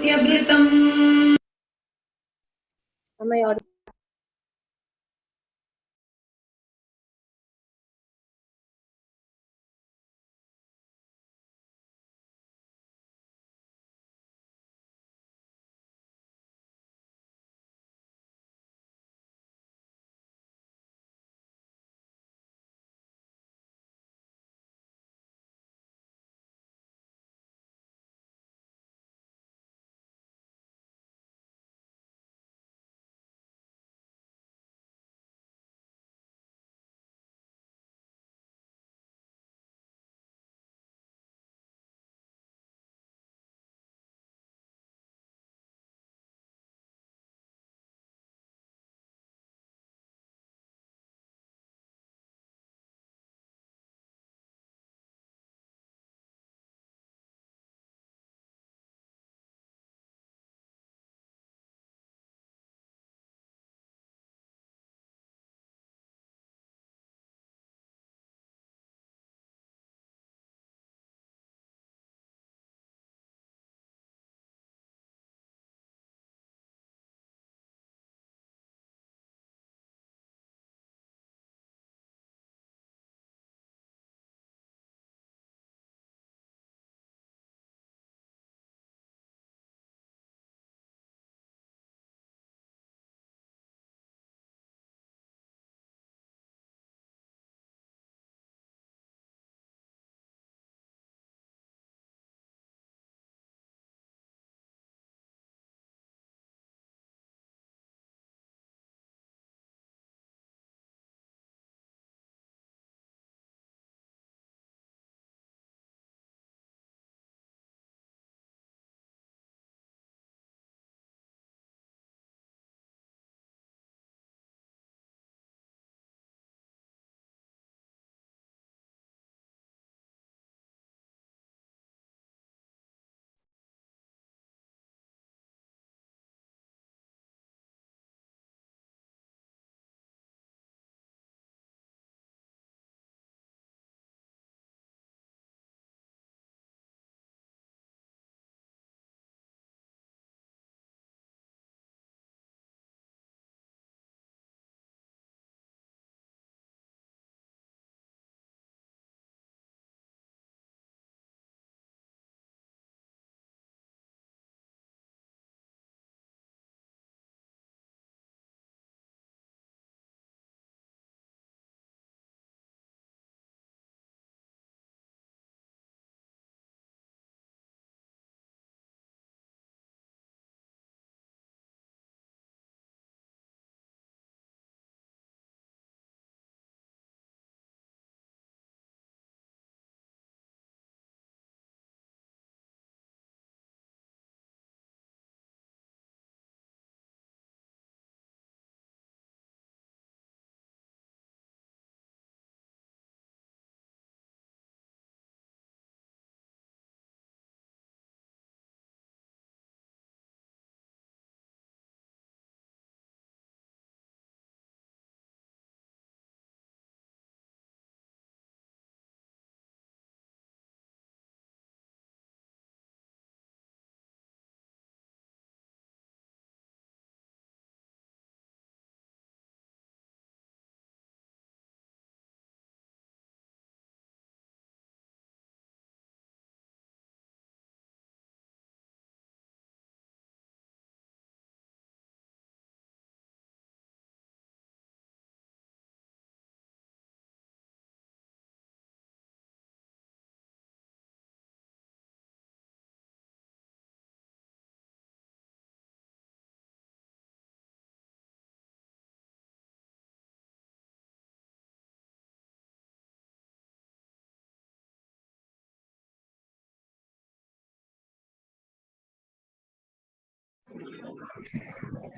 नित्यभृतम्. Am I audible?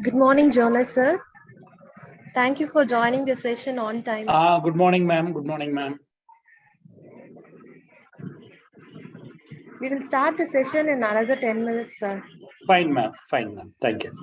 Good morning, Jonas sir. Thank you for joining the session on time. Good morning, ma'am. Good morning, ma'am. We will start the session in another 10 minutes, sir. Fine, ma'am. Fine, ma'am. Thank you.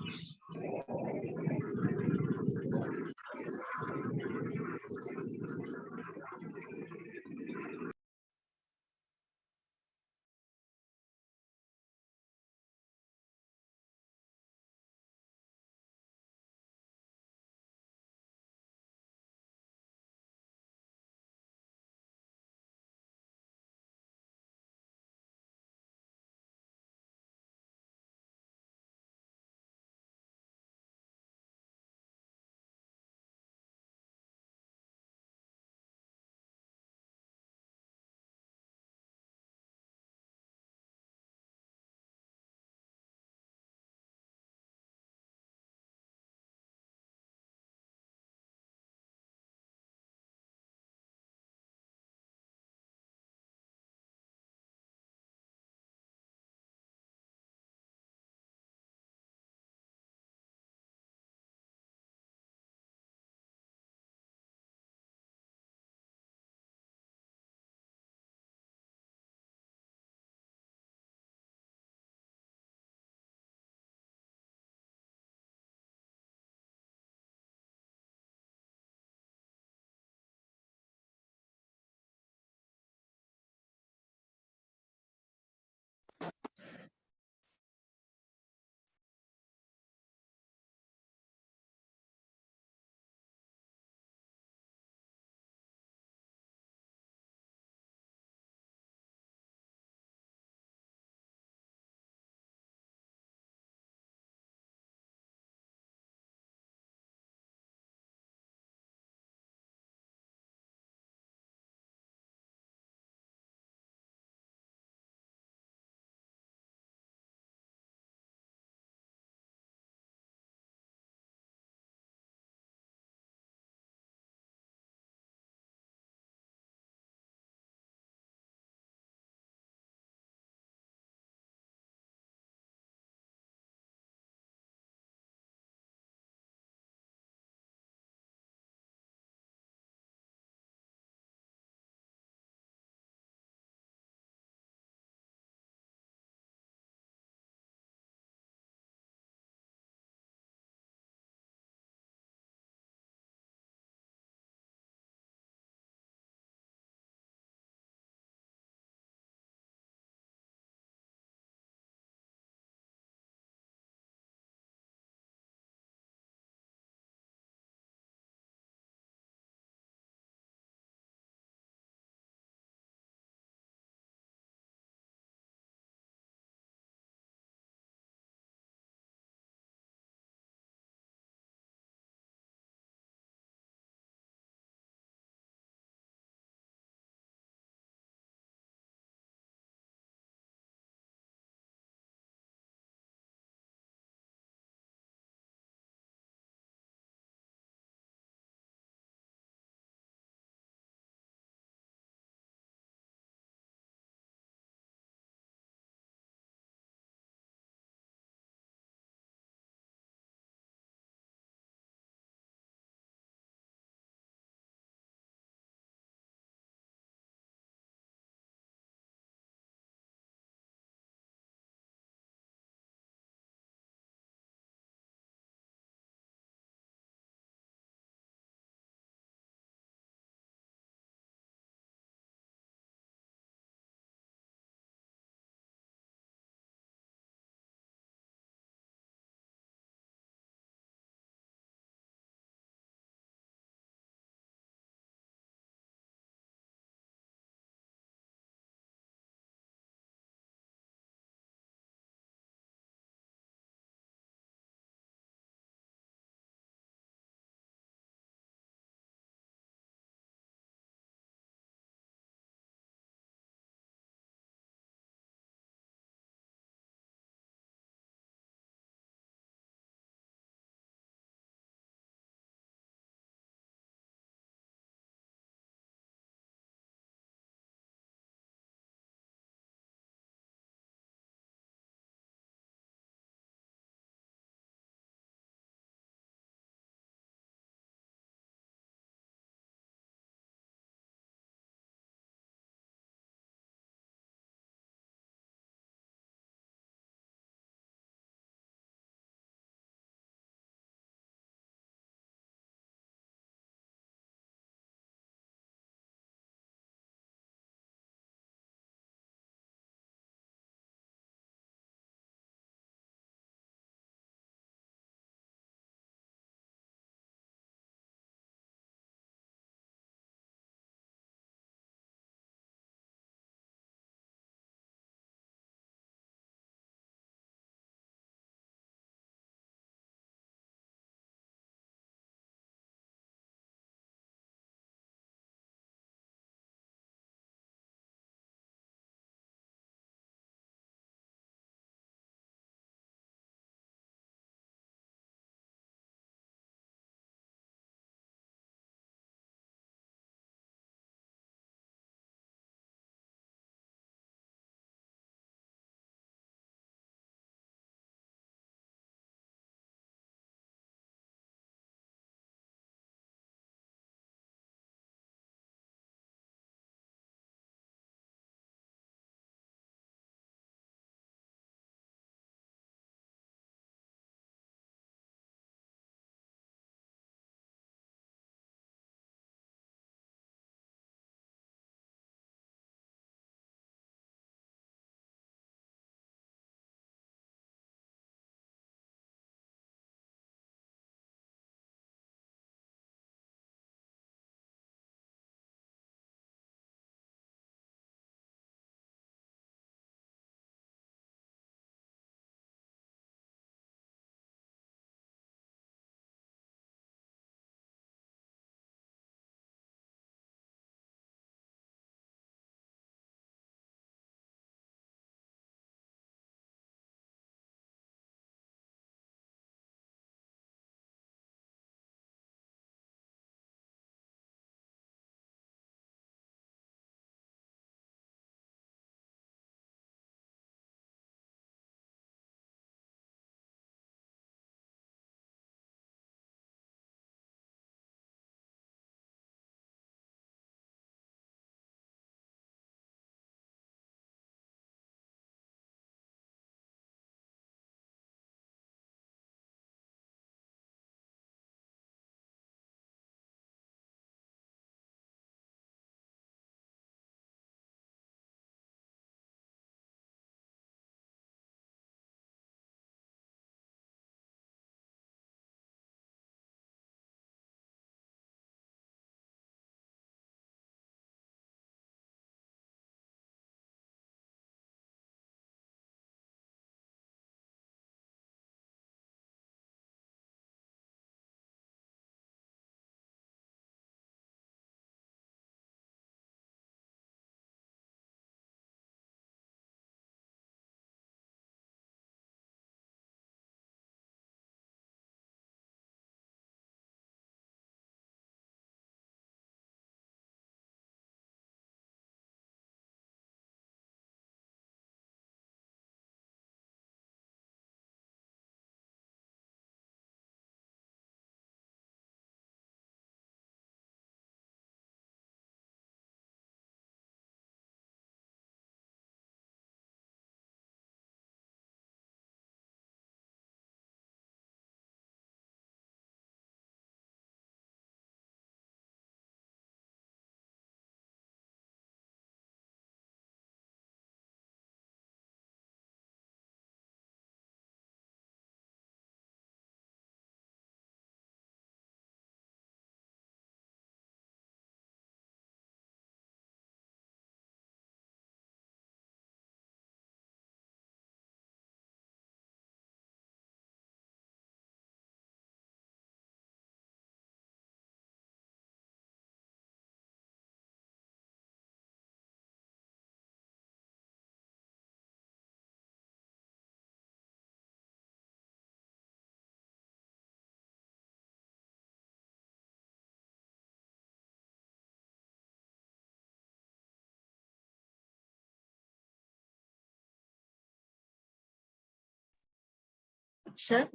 Sir,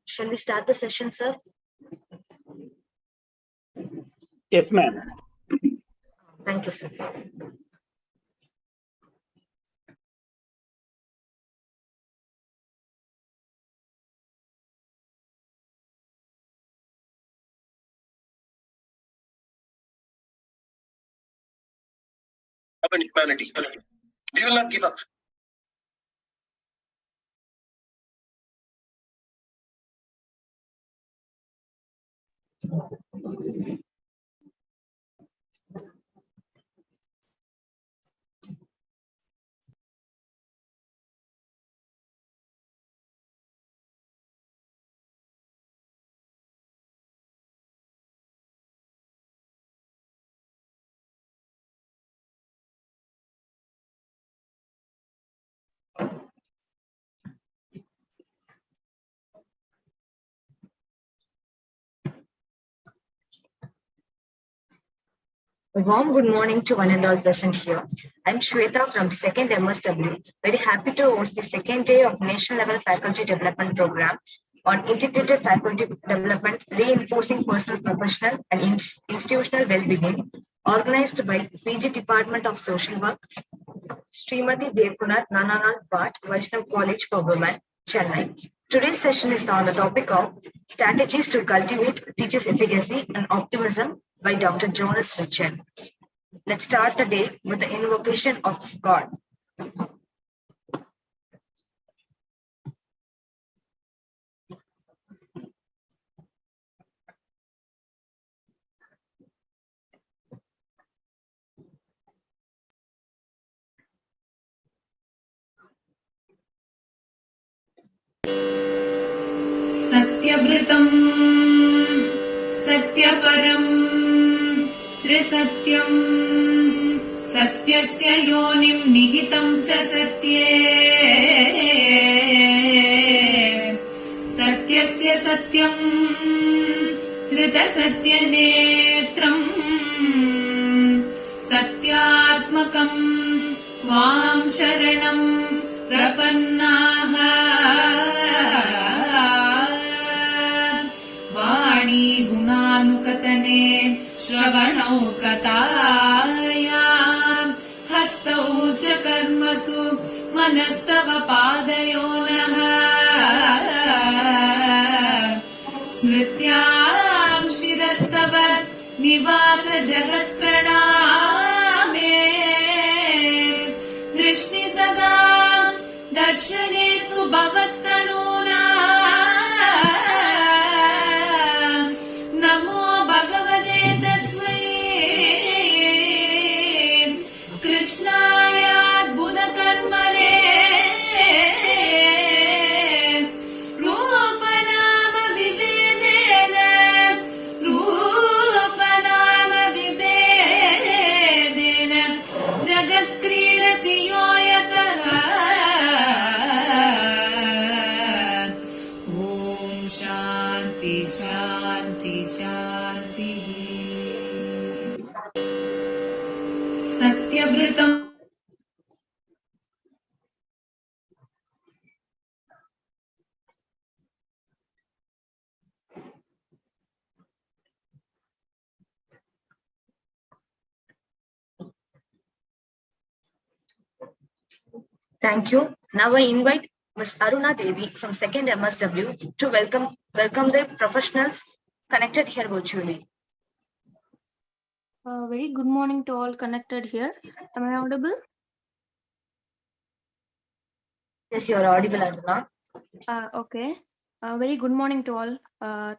shall we start the session, sir? Yes, ma'am. Thank you, sir. Upon humanity. We will not give up. A warm good morning to one and all present here. I'm Shweta from 2nd MSW. Very happy to host the second day of National Level Faculty Development Program on Integrated Faculty Development, Reinforcing Personal, Professional and Institutional Well-being, organized by PG Department of Social Work, Srimati Devkunar Nananal Bhatt, Vaishnav College for Women, Chennai. Today's session is on the topic of Strategies to Cultivate Teachers' Efficacy and Optimism by Dr. Jonas Richard. Let's start the day with the invocation of God. सत्यव्रतम् सत्यपरम् त्रिसत्यम् सत्यस्य योनिम् निहितम् च सत्ये सत्यस्य सत्यम् हृतसत्यनेत्रम् सत्यात्मकम् त्वाम् शरणम् प्रपन्नाः वाणी गुणानुकतने श्रवणौ कथायाम् हस्तौ च कर्मसु मनस्तव पादयोनः स्मृत्याम् शिरस्तव निवास जगत्प्रणामे दृष्टि सदा दर्शनेस्तु भवत्तनूना नमो भगवते तस्मै कृष्णायाद्भुतकर्मणे रूपनाम विभेदेन जगत्क्रीडति यो यतः ॐ शान्ति शान्ति शान्तिः सत्यव्रतम् Thank you. Now I invite Ms. Aruna Devi from 2nd MSW to welcome the professionals connected here virtually. Very good morning to all connected here. Am I audible? Yes, you are audible, Aruna. Okay. Very good morning to all.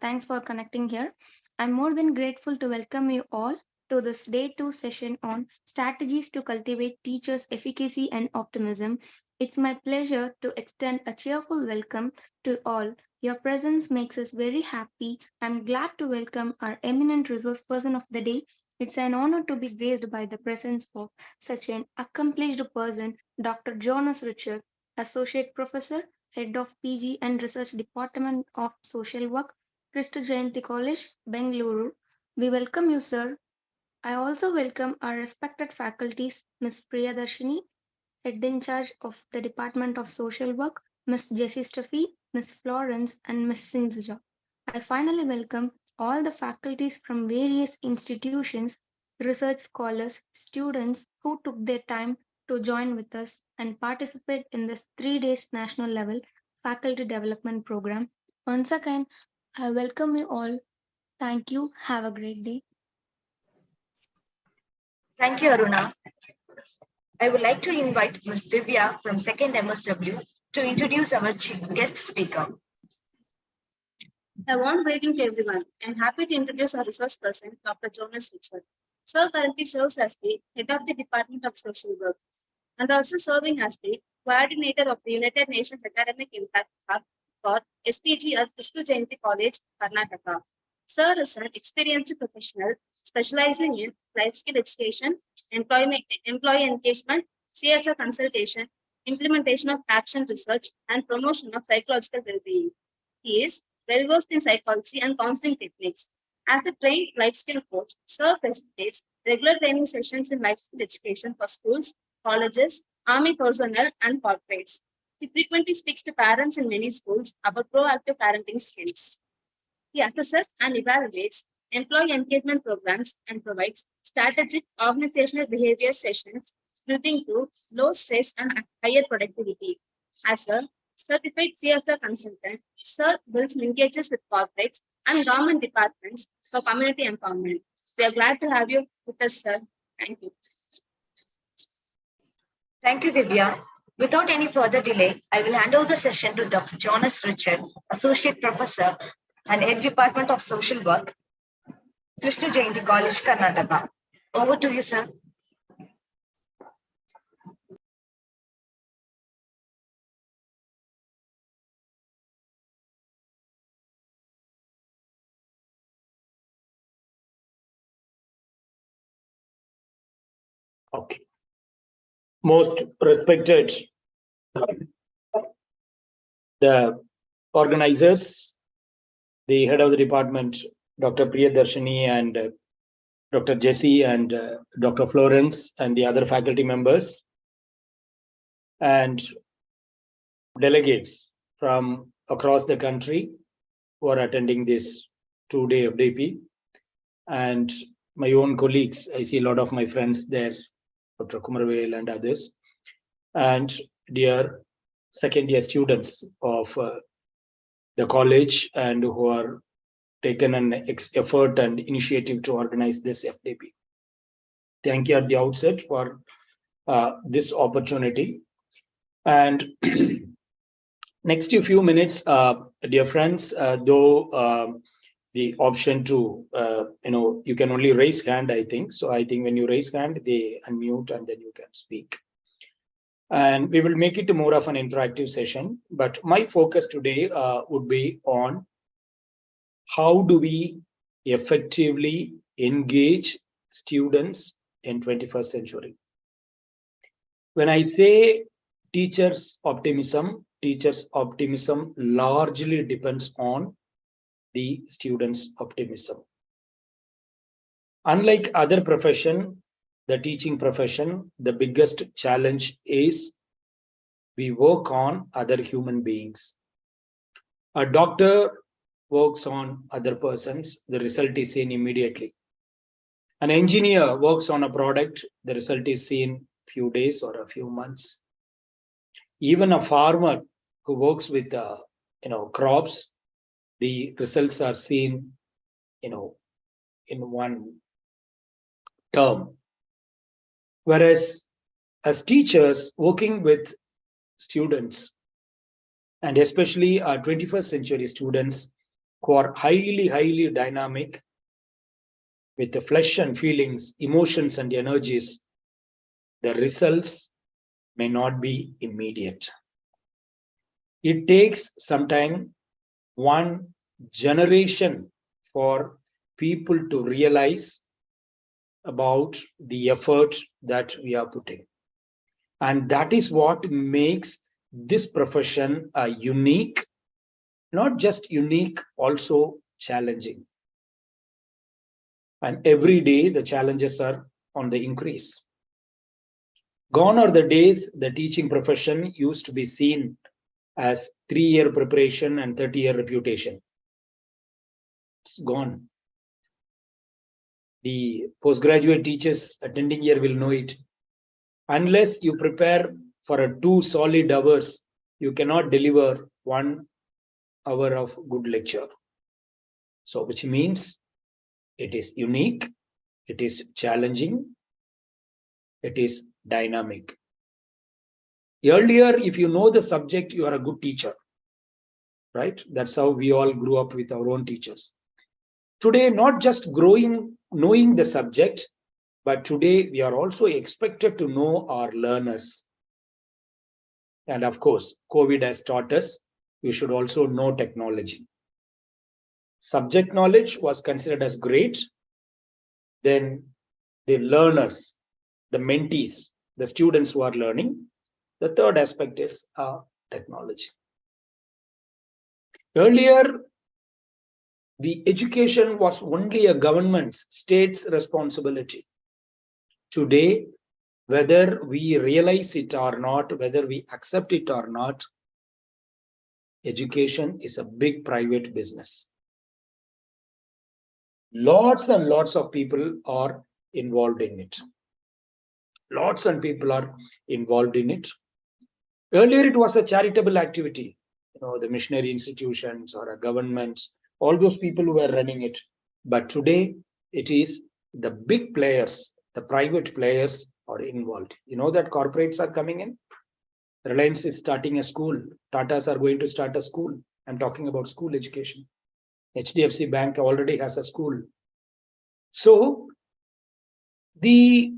Thanks for connecting here. I'm more than grateful to welcome you all to this day 2 session on strategies to cultivate teachers' efficacy and optimism. It's my pleasure to extend a cheerful welcome to all. Your presence makes us very happy. I'm glad to welcome our eminent resource person of the day. It's an honor to be graced by the presence of such an accomplished person, Dr. Jonas Richard, Associate Professor, Head of PG and Research Department of Social Work, Krista Jayanti College, Bengaluru. We welcome you, sir. I also welcome our respected faculties, Ms. Priyadarshini, Head in charge of the Department of Social Work, Miss Jessie Steffi, Miss Florence, and Miss Sinzja. I finally welcome all the faculties from various institutions, research scholars, students who took their time to join with us and participate in this 3 days national level faculty development program. Once again, I welcome you all. Thank you. Have a great day. Thank you, Aruna. I would like to invite Ms. Divya from 2nd MSW to introduce our guest speaker. A warm greeting to everyone. I'm happy to introduce our resource person, Dr. Jonas Richard. Sir currently serves as the head of the Department of Social Work and also serving as the coordinator of the United Nations Academic Impact Hub for SPG at Kristu Jayanti College, Karnataka. Sir is an experienced professional specializing in life skill education, employee engagement, CSR consultation, implementation of action research, and promotion of psychological well-being. He is well-versed in psychology and counseling techniques. As a trained life skill coach, Sir facilitates regular training sessions in life skill education for schools, colleges, army personnel, and corporates. He frequently speaks to parents in many schools about proactive parenting skills. He assesses and evaluates employee engagement programs and provides strategic organizational behavior sessions leading to low stress and higher productivity. As a certified CSR consultant, Sir builds linkages with corporates and government departments for community empowerment. We are glad to have you with us, sir. Thank you. Thank you, Divya. Without any further delay, I will hand over the session to Dr. Jonas Richard, Associate Professor and Head Department of Social Work, Kristu Jayanti College, Karnataka. Over to you, sir. Okay. Most respected the organizers, the head of the department, Dr. Priyadarshini and Dr. Jessie and Dr. Florence and the other faculty members and delegates from across the country who are attending this 2-day FDP, and my own colleagues. I see a lot of my friends there, Dr. Kumarvel and others, and dear second year students of the college and who are taken an effort and initiative to organize this FDP. Thank you at the outset for this opportunity. And next few minutes, dear friends, though the option to, you can only raise hand, I think. So I think when you raise hand, they unmute and then you can speak. And we will make it more of an interactive session. But my focus today would be on how do we effectively engage students in 21st century. When I say teachers' optimism largely depends on the students' optimism. Unlike other profession, the teaching profession, the biggest challenge is we work on other human beings. A doctor works on other persons, the result is seen immediately. An engineer works on a product, the result is seen few days or a few months. Even a farmer who works with crops, the results are seen in one term. Whereas as teachers working with students, and especially our 21st century students who are highly dynamic with the flesh and feelings, emotions and energies, the results may not be immediate. It takes some time, one generation, for people to realize about the effort that we are putting. And that is what makes this profession unique, not just unique, also challenging. And every day the challenges are on the increase. Gone are the days the teaching profession used to be seen as 3-year preparation and 30-year reputation. It's gone. The postgraduate teachers attending here will know it. Unless you prepare for 2 solid hours, you cannot deliver 1 hour of good lecture. So, which means it is unique, it is challenging, it is dynamic. Earlier, if you know the subject, you are a good teacher, right? That's how we all grew up with our own teachers. Today, not just knowing the subject, but today we are also expected to know our learners. And of course, COVID has taught us we should also know technology. Subject knowledge was considered as great. Then the learners, the mentees, the students who are learning. The third aspect is technology. Earlier, the education was only a government's, state's responsibility. Today, whether we realize it or not, whether we accept it or not, education is a big private business. Lots and lots of people are involved in it. Lots and people are involved in it. Earlier, it was a charitable activity. The missionary institutions or governments, all those people who were running it. But today, it is the big players, the private players are involved. You know that corporates are coming in. Reliance is starting a school. Tatas are going to start a school. I'm talking about school education. HDFC Bank already has a school. So, the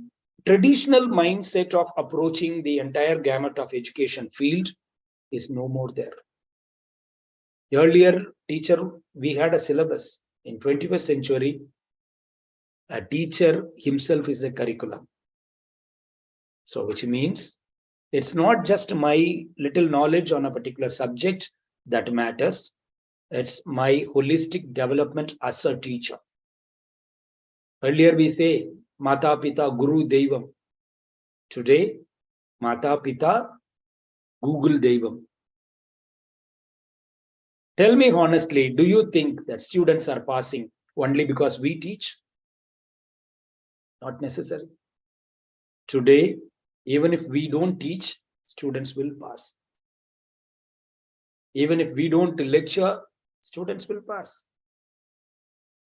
traditional mindset of approaching the entire gamut of education field is no more there. Earlier, we had a syllabus. In 21st century, a teacher himself is a curriculum. So, which means it's not just my little knowledge on a particular subject that matters. It's my holistic development as a teacher. Earlier we say, Mata Pita Guru Devam. Today, Mata Pita Google Devam. Tell me honestly, do you think that students are passing only because we teach? Not necessary. Today, even if we don't teach, students will pass. Even if we don't lecture, students will pass.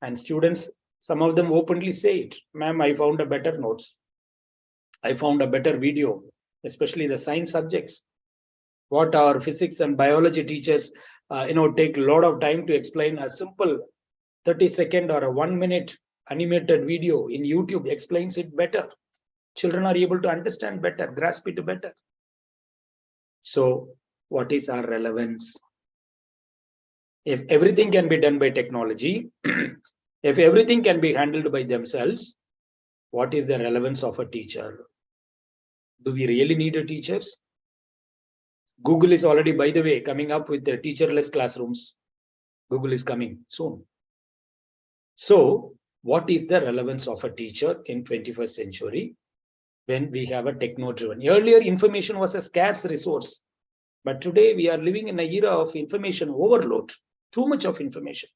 And students, some of them openly say it. Ma'am, I found a better notes. I found a better video, especially the science subjects. What our physics and biology teachers, take a lot of time to explain a simple 30-second or a 1-minute animated video in YouTube explains it better. Children are able to understand better, grasp it better. So, what is our relevance? If everything can be done by technology, if everything can be handled by themselves, what is the relevance of a teacher? Do we really need a teachers? Google is already, by the way, coming up with the teacherless classrooms. Google is coming soon. So, what is the relevance of a teacher in 21st century when we have a techno-driven? Earlier, information was a scarce resource. But today, we are living in an era of information overload. Too much of information.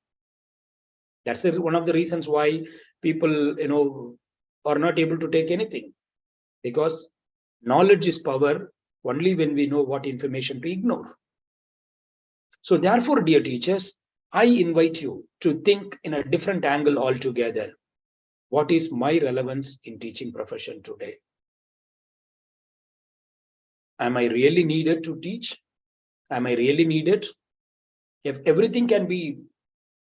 That's one of the reasons why people, are not able to take anything. Because knowledge is power only when we know what information to ignore. So therefore, dear teachers, I invite you to think in a different angle altogether. What is my relevance in teaching profession today? Am I really needed to teach? Am I really needed? If everything can be,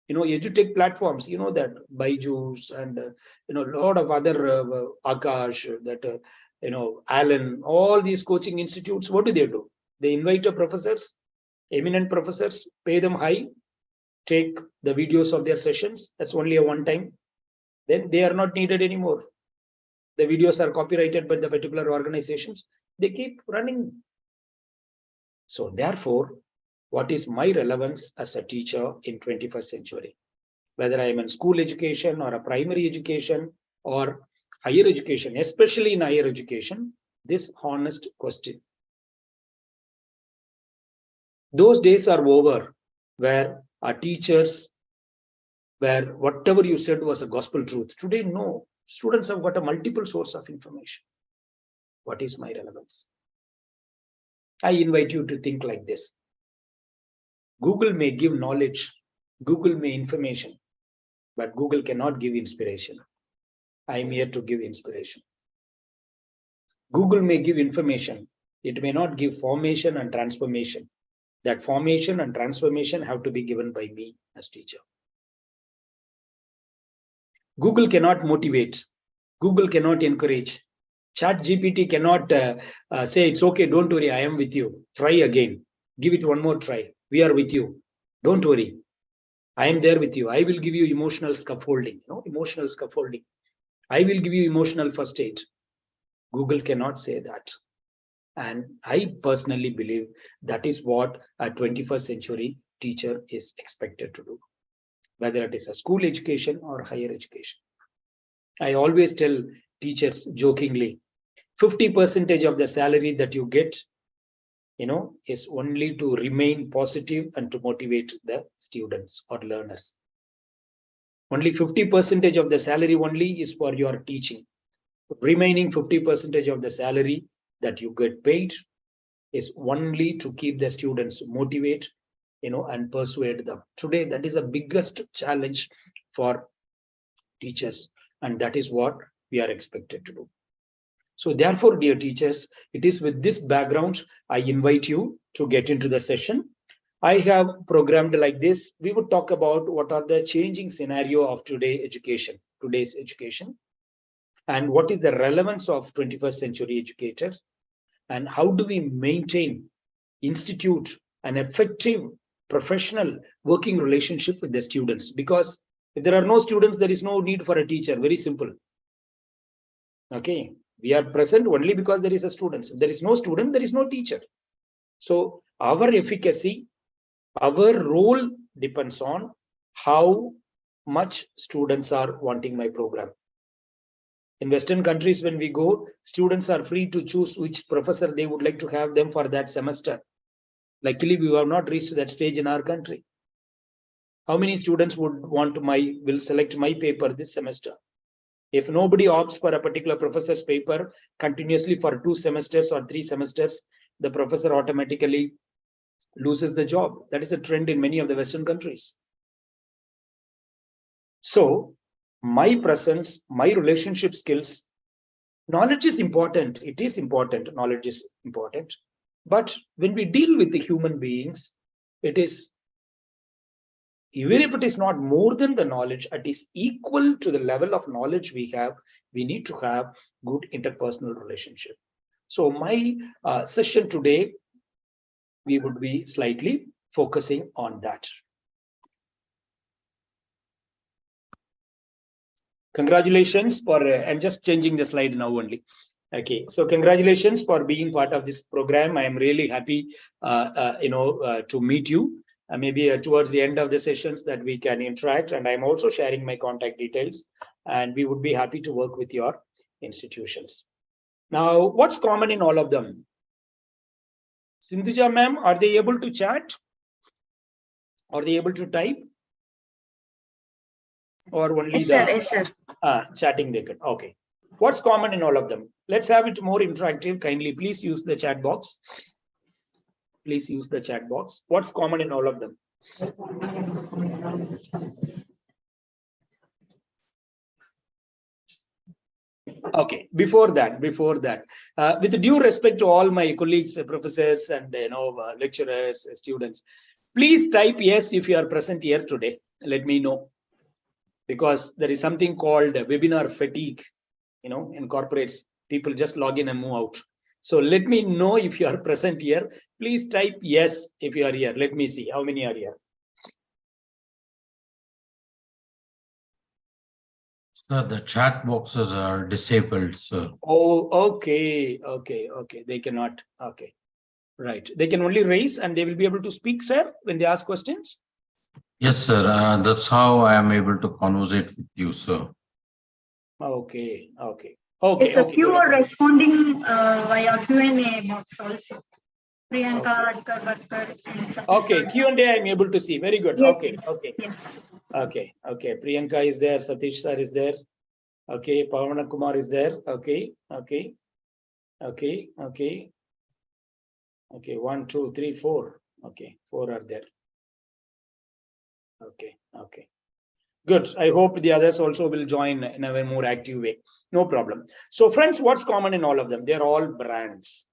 edutech platforms, that Byju's and, a lot of other Akash, that, Allen, all these coaching institutes, what do? They invite professors, eminent professors, pay them high, take the videos of their sessions. That's only a one-time. Then they are not needed anymore. The videos are copyrighted by the particular organizations. They keep running. So therefore, what is my relevance as a teacher in 21st century? Whether I am in school education or a primary education or higher education, especially in higher education, this honest question. Those days are over where our teachers, where whatever you said was a gospel truth. Today, no. Students have got a multiple source of information. What is my relevance? I invite you to think like this. Google may give knowledge, Google may information, but Google cannot give inspiration. I am here to give inspiration. Google may give information, it may not give formation and transformation. That formation and transformation have to be given by me as teacher. Google cannot motivate, Google cannot encourage. ChatGPT cannot say, it's okay, don't worry, I am with you. Try again. Give it one more try. We are with you. Don't worry. I am there with you. I will give you emotional scaffolding. Emotional scaffolding. I will give you emotional first aid. Google cannot say that. And I personally believe that is what a 21st century teacher is expected to do, whether it is a school education or higher education. I always tell teachers jokingly, 50% of the salary that you get, is only to remain positive and to motivate the students or learners. Only 50% of the salary only is for your teaching. Remaining 50% of the salary that you get paid is only to keep the students motivate, and persuade them. Today, that is the biggest challenge for teachers, and that is what we are expected to do. So therefore, dear teachers, it is with this background, I invite you to get into the session. I have programmed like this. We would talk about what are the changing scenario of today's education, and what is the relevance of 21st century educators, and how do we maintain, institute an effective professional working relationship with the students. Because if there are no students, there is no need for a teacher. Very simple. Okay. We are present only because there is a student. If there is no student, there is no teacher. So our efficacy, our role depends on how much students are wanting my program. In Western countries, when we go, students are free to choose which professor they would like to have them for that semester. Luckily, we have not reached that stage in our country. How many students will select my paper this semester? If nobody opts for a particular professor's paper continuously for 2 semesters or 3 semesters, the professor automatically loses the job. That is a trend in many of the Western countries. So my presence, my relationship skills, knowledge is important. It is important. Knowledge is important. But when we deal with the human beings, it is, even if it is not more than the knowledge, it is equal to the level of knowledge we have. We need to have good interpersonal relationship. So my session today, we would be slightly focusing on that. Congratulations for, I'm just changing the slide now only. Okay, so congratulations for being part of this program. I am really happy, to meet you. Maybe towards the end of the sessions that we can interact, and I'm also sharing my contact details, and we would be happy to work with your institutions. Now, what's common in all of them? Sindhuja ma'am, are they able to chat? Are they able to type? Or only Yes, sir. Chatting they can? Okay. What's common in all of them? Let's have it more interactive. Kindly, please use the chat box. Please use the chat box. What's common in all of them? Okay, before that, with due respect to all my colleagues, professors, and lecturers, students, please type yes if you are present here today. Let me know, because there is something called webinar fatigue. In corporates, people just log in and move out. So let me know if you are present here. Please type yes if you are here. Let me see how many are here. Sir, the chat boxes are disabled, sir. Oh, okay. They cannot. Okay, right. They can only raise, and they will be able to speak, sir, when they ask questions. Yes, sir. That's how I am able to conversate with you, sir. Okay. If you are responding via Q&A box also. Priyanka, Radhika, Bhatkar, and Satish. Okay, Q&A I'm able to see. Very good. Yes, Okay, okay. yes. Okay, okay. Priyanka is there, Satish sir is there. Okay, Pavana Kumar is there. Okay, okay, okay, okay. Okay, 1, 2, 3, 4. Okay, 4 are there. Okay, okay. Good. I hope the others also will join in a more active way. No problem. So friends, what's common in all of them? They're all brands,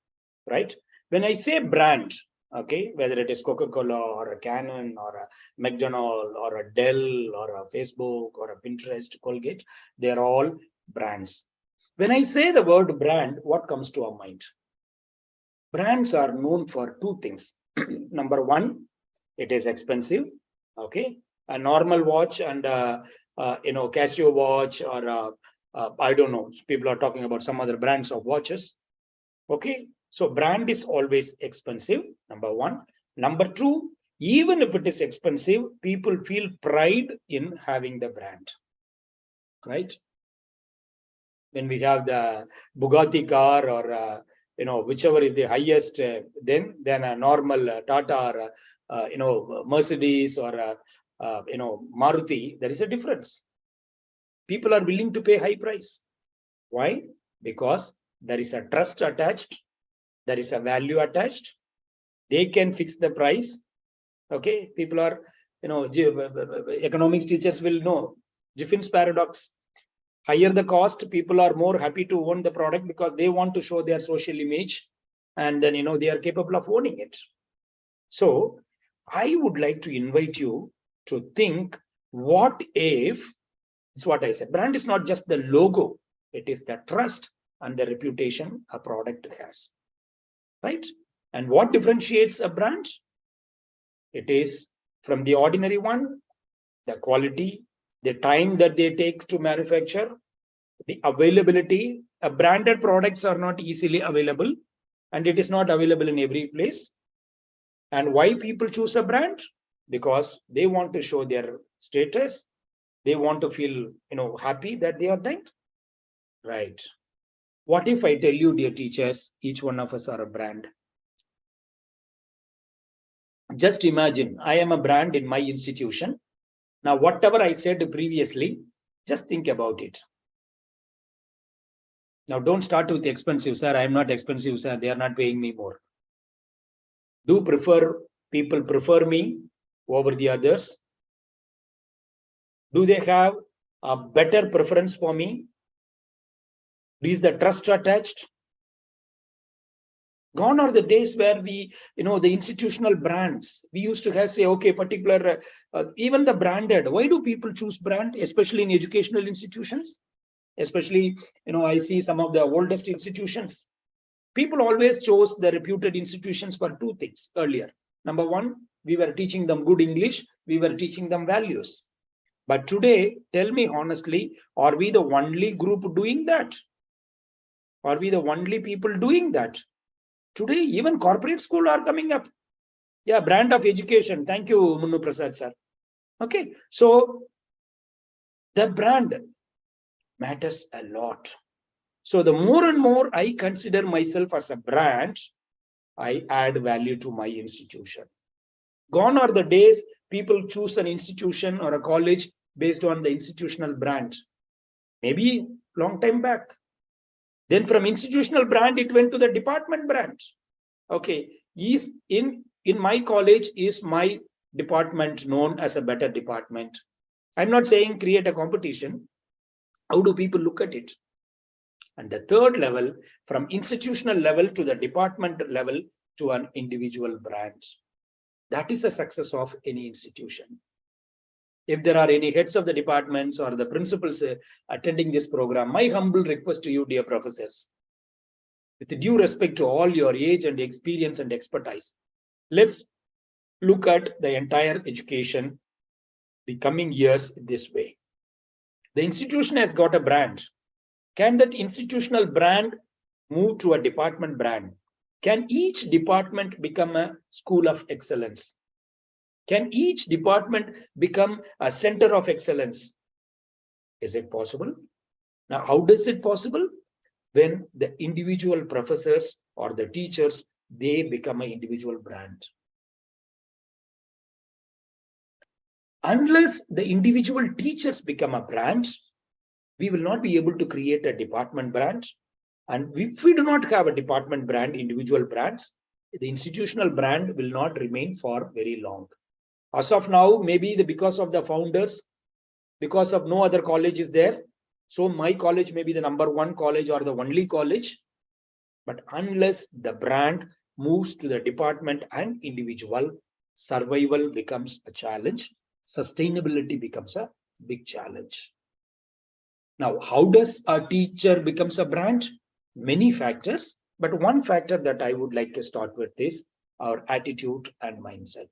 right? When I say brand, okay, whether it is Coca-Cola or a Canon or a McDonald's or a Dell or a Facebook or a Pinterest, Colgate, they're all brands. When I say the word brand, what comes to our mind? Brands are known for two things. Number one, it is expensive. Okay, a normal watch and Casio watch or I don't know. People are talking about some other brands of watches. Okay, so brand is always expensive. Number one. Number two, even if it is expensive, people feel pride in having the brand. Right? When we have the Bugatti car or whichever is the highest, than a normal Tata or Mercedes or Maruti, there is a difference. People are willing to pay high price. Why? Because there is a trust attached, there is a value attached. They can fix the price. Okay, people are, economics teachers will know Griffin's paradox. Higher the cost, people are more happy to own the product because they want to show their social image, and then they are capable of owning it. So I would like to invite you to think, what if, it's what I said, brand is not just the logo, it is the trust and the reputation a product has, right? And what differentiates a brand? It is from the ordinary one, the quality, the time that they take to manufacture, the availability. Branded products are not easily available, and it is not available in every place. And why people choose a brand? Because they want to show their status. They want to feel, happy that they are done. Right. What if I tell you, dear teachers, each one of us are a brand? Just imagine, I am a brand in my institution. Now, whatever I said previously, just think about it. Now, don't start with expensive, sir. I am not expensive, sir. They are not paying me more. Do people prefer me over the others? Do they have a better preference for me? Is the trust attached? Gone are the days where we, the institutional brands, we used to have say, okay, particular, even the branded. Why do people choose brand, especially in educational institutions? Especially, I see some of the oldest institutions. People always chose the reputed institutions for two things earlier. Number one, we were teaching them good English. We were teaching them values. But today, tell me honestly, are we the only group doing that? Are we the only people doing that? Today, even corporate school are coming up. Yeah, brand of education. Thank you, Munnu Prasad sir. Okay, so the brand matters a lot. So the more and more I consider myself as a brand, I add value to my institution. Gone are the days people choose an institution or a college based on the institutional brand. Maybe long time back. Then from institutional brand, it went to the department brand. Okay, is in my college, is my department known as a better department? I'm not saying create a competition. How do people look at it? And the third level, from institutional level to the department level to an individual brand. That is the success of any institution. If there are any heads of the departments or the principals attending this program, my humble request to you, dear professors, with due respect to all your age and experience and expertise, let's look at the entire education, the coming years this way. The institution has got a brand. Can that institutional brand move to a department brand? Can each department become a school of excellence? Can each department become a center of excellence? Is it possible? Now, how does it possible? When the individual professors or the teachers they become an individual brand. Unless the individual teachers become a brand, we will not be able to create a department brand. And if we do not have a department brand, individual brands, the institutional brand will not remain for very long. As of now, maybe because of the founders, because of no other college is there, so my college may be the number one college or the only college. But unless the brand moves to the department and individual, survival becomes a challenge. Sustainability becomes a big challenge. Now, how does a teacher becomes a brand? Many factors, but one factor that I would like to start with is our attitude and mindset.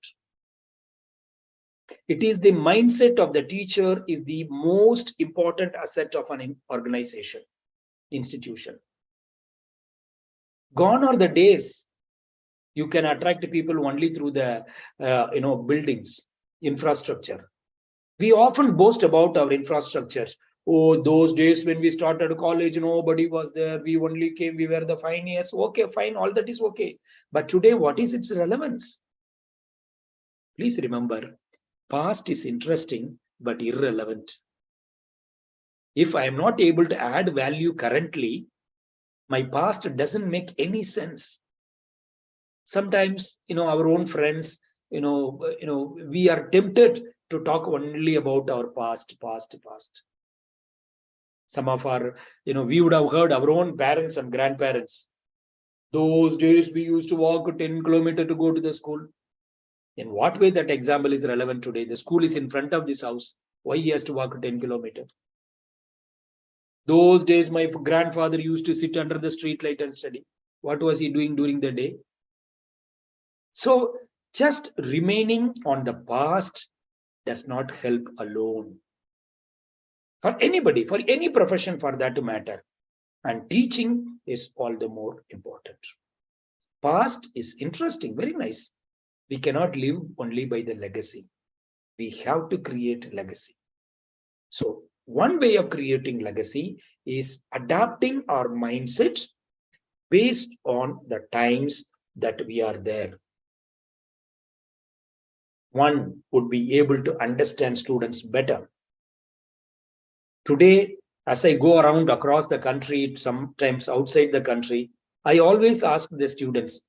It is the mindset of the teacher is the most important asset of an organization, institution. Gone are the days you can attract people only through the buildings, infrastructure. We often boast about our infrastructures. Oh, those days when we started college, nobody was there. We only came, we were the pioneers. Okay, fine, all that is okay. But today, what is its relevance? Please remember, past is interesting, but irrelevant. If I am not able to add value currently, my past doesn't make any sense. Sometimes, our own friends, we are tempted to talk only about our past. Some of our, we would have heard our own parents and grandparents. Those days we used to walk 10 kilometers to go to the school. In what way that example is relevant today? The school is in front of this house. Why he has to walk 10 kilometers? Those days, my grandfather used to sit under the street light and study. What was he doing during the day? So just remaining on the past does not help alone. For anybody, for any profession for that matter. And teaching is all the more important. Past is interesting, very nice. We cannot live only by the legacy. We have to create legacy. So one way of creating legacy is adapting our mindset based on the times that we are there. One would be able to understand students better. Today, as I go around across the country, sometimes outside the country, I always ask the students,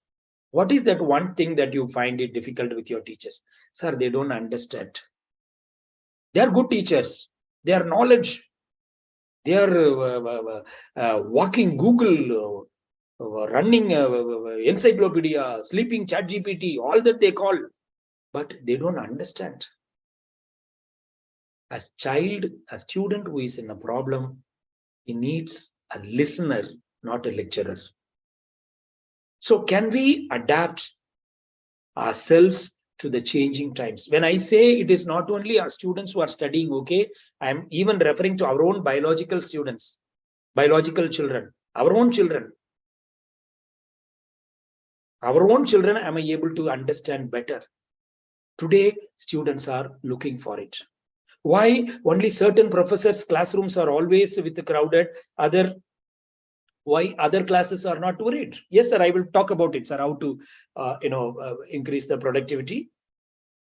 what is that one thing that you find it difficult with your teachers? Sir, they don't understand. They are good teachers. They are knowledge. They are walking Google, running encyclopedia, sleeping ChatGPT, all that they call. But they don't understand. As child, a student who is in a problem, he needs a listener, not a lecturer. So can we adapt ourselves to the changing times? When I say it is not only our students who are studying, okay, I'm even referring to our own biological students, biological children, our own children. Our own children, am I able to understand better? Today, students are looking for it. Why only certain professors' classrooms are always with the crowded, why other classes are not worried? Yes, sir, I will talk about it, sir, how to, increase the productivity.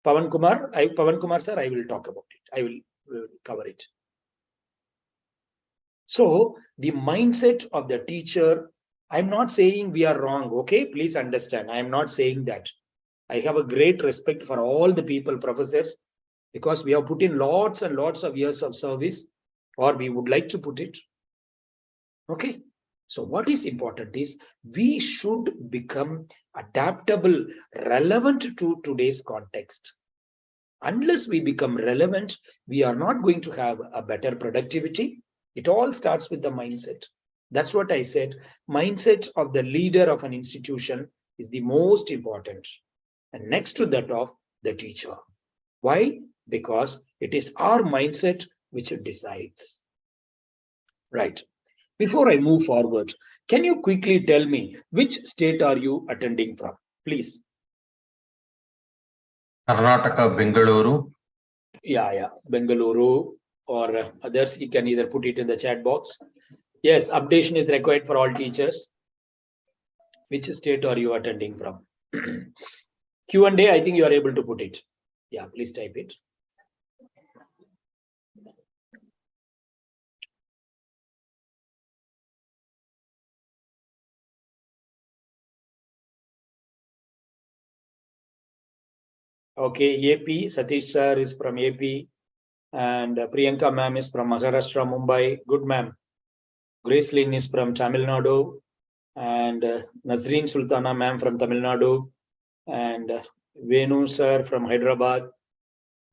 Pavan Kumar, sir, I will talk about it. I will cover it. So the mindset of the teacher, I'm not saying we are wrong, okay? Please understand, I am not saying that. I have a great respect for all the people, professors, because we have put in lots and lots of years of service, or we would like to put it. Okay. So what is important is we should become adaptable, relevant to today's context. Unless we become relevant, we are not going to have a better productivity. It all starts with the mindset. That's what I said. Mindset of the leader of an institution is the most important. And next to that of the teacher. Why? Because it is our mindset which decides. Right. Before I move forward, can you quickly tell me which state are you attending from? Please. Karnataka, Bengaluru. Yeah. Bengaluru or others, you can either put it in the chat box. Yes, updation is required for all teachers. Which state are you attending from? Q&A, I think you are able to put it. Yeah, please type it. Okay, AP, Satish sir is from AP, and Priyanka ma'am is from Maharashtra, Mumbai. Good ma'am. Grace Lynn is from Tamil Nadu, and Nazreen Sultana ma'am from Tamil Nadu, and Venu sir from Hyderabad,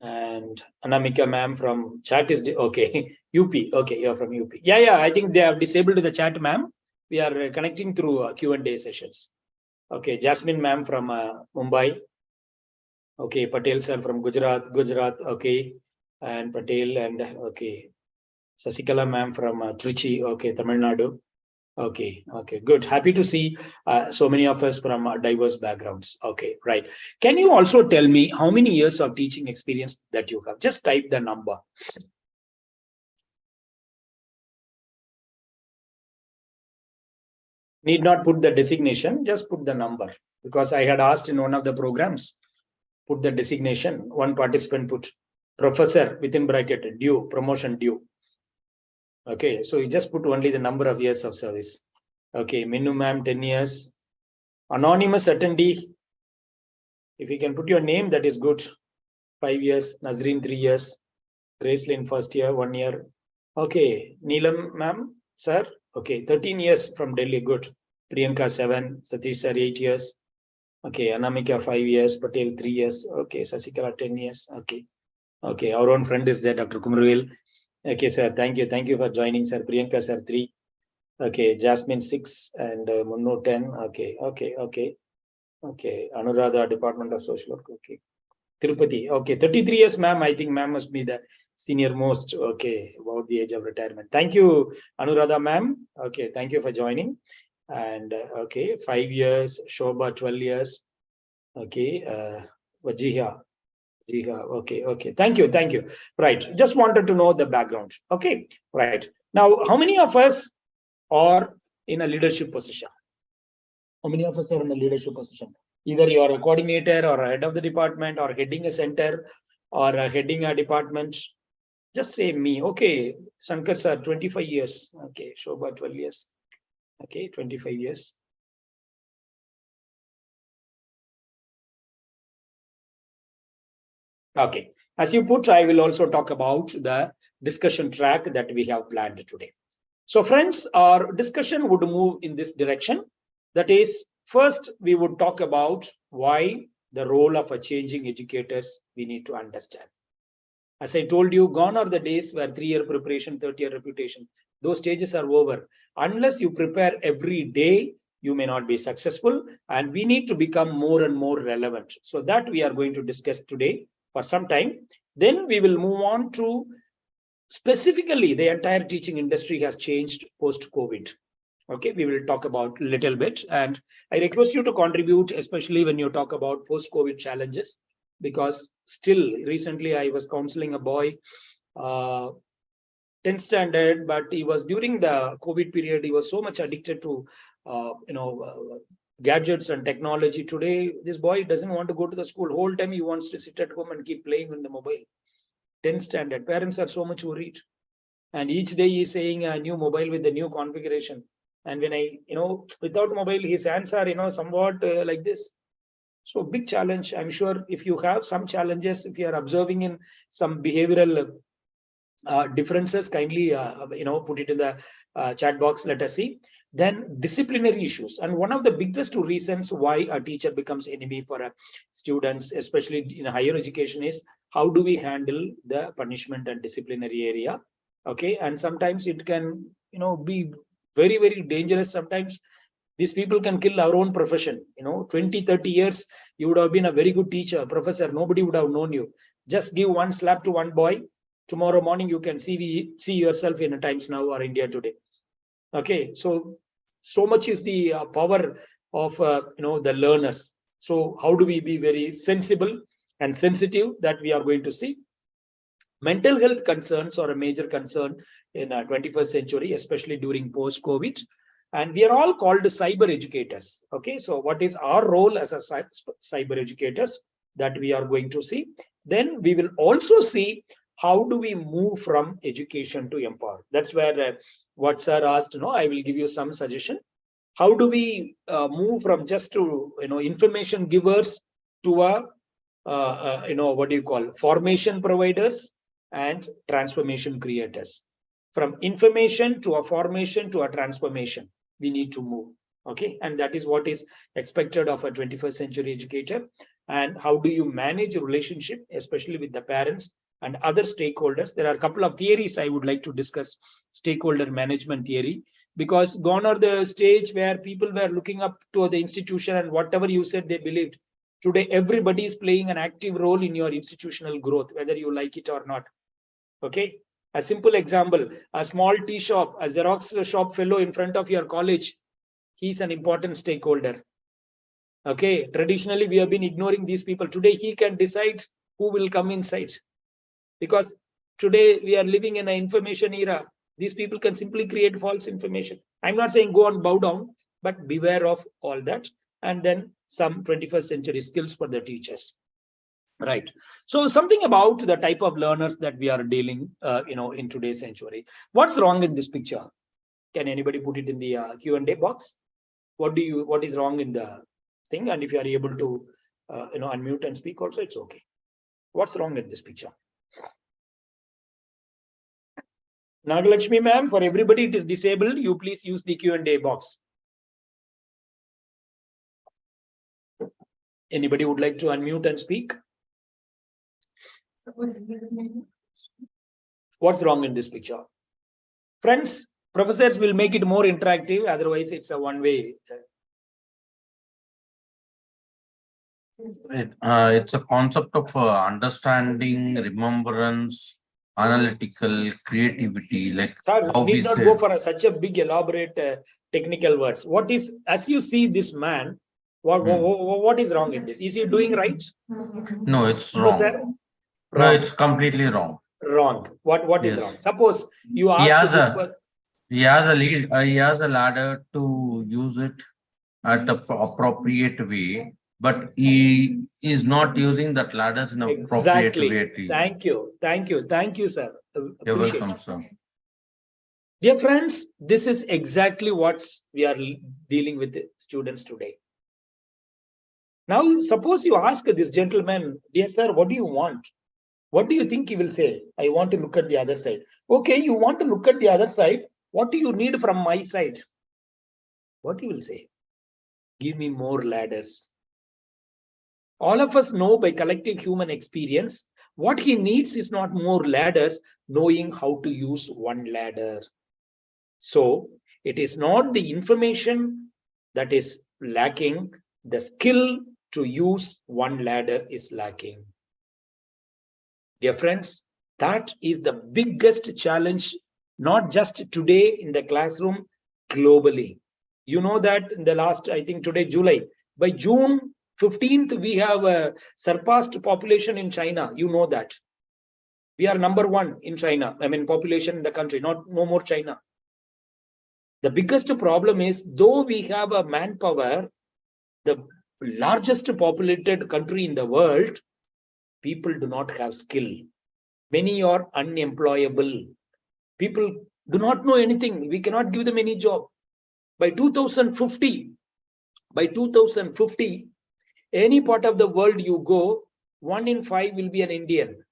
and Anamika ma'am from chat is okay. UP. Okay, you're from UP. Yeah. I think they have disabled the chat, ma'am. We are connecting through Q&A sessions. Okay, Jasmine ma'am from Mumbai. Okay, Patel sir from Gujarat. Okay, and Patel and okay, Sasikala ma'am from Trichy. Okay, Tamil Nadu. Okay, good. Happy to see so many of us from diverse backgrounds. Okay, right. Can you also tell me how many years of teaching experience that you have? Just type the number. Need not put the designation, just put the number. Because I had asked in one of the programs, put the designation. One participant put professor within bracket due, promotion due. Okay, so you just put only the number of years of service. Okay, Minu ma'am 10 years. Anonymous attendee, if you can put your name, that is good. 5 years. Nazreen 3 years. Gracelyn first year, 1 year. Okay, Neelam ma'am, sir. Okay, 13 years from Delhi, good. Priyanka 7, Satish sir 8 years. Okay, Anamika 5 years, Patel 3 years. Okay, Sasikala 10 years. Okay, our own friend is there, Dr. Kumruvel. Okay, sir, thank you for joining, sir. Priyanka sir 3. Okay, Jasmine 6 and Munno 10. Okay, Anuradha, Department of Social Work. Okay, Tirupati. Okay, 33 years, ma'am. I think ma'am must be the senior most. Okay, about the age of retirement. Thank you, Anuradha, ma'am. Okay, thank you for joining. And okay, 5 years. Shobha 12 years. Okay, Vajiha. Okay. Thank you. Right. Just wanted to know the background. Okay, right. Now, how many of us are in a leadership position? How many of us are in a leadership position? Either you are a coordinator or a head of the department or heading a center or heading a department. Just say me. Okay, Shankar sir, 25 years. Okay, Shobha 12 years. Okay, 25 years. Okay, as you put, I will also talk about the discussion track that we have planned today. So friends, our discussion would move in this direction. That is, first, we would talk about why the role of a changing educators we need to understand. As I told you, gone are the days where 3-year preparation, 30-year reputation. Those stages are over. Unless you prepare every day, you may not be successful. And we need to become more and more relevant. So that we are going to discuss today for some time. Then we will move on to specifically the entire teaching industry has changed post-COVID. Okay, we will talk about a little bit. And I request you to contribute, especially when you talk about post-COVID challenges, because still recently I was counseling a boy, 10th standard, but he was during the COVID period, he was so much addicted to, gadgets and technology. Today, this boy doesn't want to go to the school. Whole time he wants to sit at home and keep playing on the mobile. 10th standard, parents are so much worried. And each day he's saying a new mobile with the new configuration. And when I, without mobile, his hands are, somewhat like this. So big challenge. I'm sure if you have some challenges, if you are observing in some behavioral differences, kindly, put it in the chat box. Let us see. Then disciplinary issues. And one of the biggest reasons why a teacher becomes enemy for students, especially in higher education, is how do we handle the punishment and disciplinary area? Okay. And sometimes it can, be very, very dangerous. Sometimes these people can kill our own profession. 20, 30 years, you would have been a very good teacher, professor. Nobody would have known you. Just give one slap to one boy. Tomorrow morning, you can see yourself in a Times Now or India Today. Okay, so much is the power of the learners. So how do we be very sensible and sensitive that we are going to see? Mental health concerns are a major concern in 21st century, especially during post-COVID. And we are all called cyber educators. Okay, so what is our role as a cyber educators that we are going to see? Then we will also see how do we move from education to empower. That's where what sir asked. I will give you some suggestion. How do we move from just to information givers to a what do you call formation providers and transformation creators? From information to a formation to a transformation, we need to move. Okay, and that is what is expected of a 21st century educator. And how do you manage a relationship, especially with the parents and other stakeholders? There are a couple of theories I would like to discuss. Stakeholder management theory, because gone are the stage where people were looking up to the institution and whatever you said they believed. Today everybody is playing an active role in your institutional growth, whether you like it or not. Okay, a simple example, a small tea shop, a Xerox shop fellow in front of your college, he's an important stakeholder. Okay, traditionally we have been ignoring these people. Today he can decide who will come inside, because today we are living in an information era. These people can simply create false information. I'm not saying go and bow down, but beware of all that. And then some 21st century skills for the teachers. Right. So something about the type of learners that we are dealing, in today's century. What's wrong in this picture? Can anybody put it in the Q&A box? What is wrong in the thing? And if you are able to, unmute and speak also, it's okay. What's wrong in this picture? Nagalakshmi ma'am, for everybody it is disabled. You please use the Q&A box. Anybody would like to unmute and speak? What's wrong in this picture? Friends, professors will make it more interactive. Otherwise, it's a one-way. It's a concept of understanding, remembrance, analytical, creativity. Like Sir, how we need not say. go for such a big elaborate technical words. What is, as you see this man, what is wrong in this? Is he doing right? No, it's No, wrong. sir. No, Wrong. it's completely wrong. Wrong. What is Yes. wrong? Suppose you He ask has this a person. he has a lead. He has a ladder to use it at the appropriate way, but he is not using that ladders in an appropriate Exactly. way. Thank you, sir. You're Appreciate welcome, it. sir. Dear friends, this is exactly what we are dealing with students today. Now, suppose you ask this gentleman, dear sir, what do you want? What do you think he will say? I want to look at the other side. Okay, you want to look at the other side. What do you need from my side? What he will say? Give me more ladders. All of us know by collective human experience, what he needs is not more ladders, knowing how to use one ladder. So it is not the information that is lacking, the skill to use one ladder is lacking. Dear friends, that is the biggest challenge, not just today in the classroom, globally. You know that in the last, I think today, July, by June 15th, we have surpassed population in China. You know that. We are number one in China. I mean, population in the country, no more China. The biggest problem is, though we have a manpower, the largest populated country in the world, people do not have skill. Many are unemployable. People do not know anything. We cannot give them any job. By 2050, any part of the world you go, 1 in 5 will be an Indian.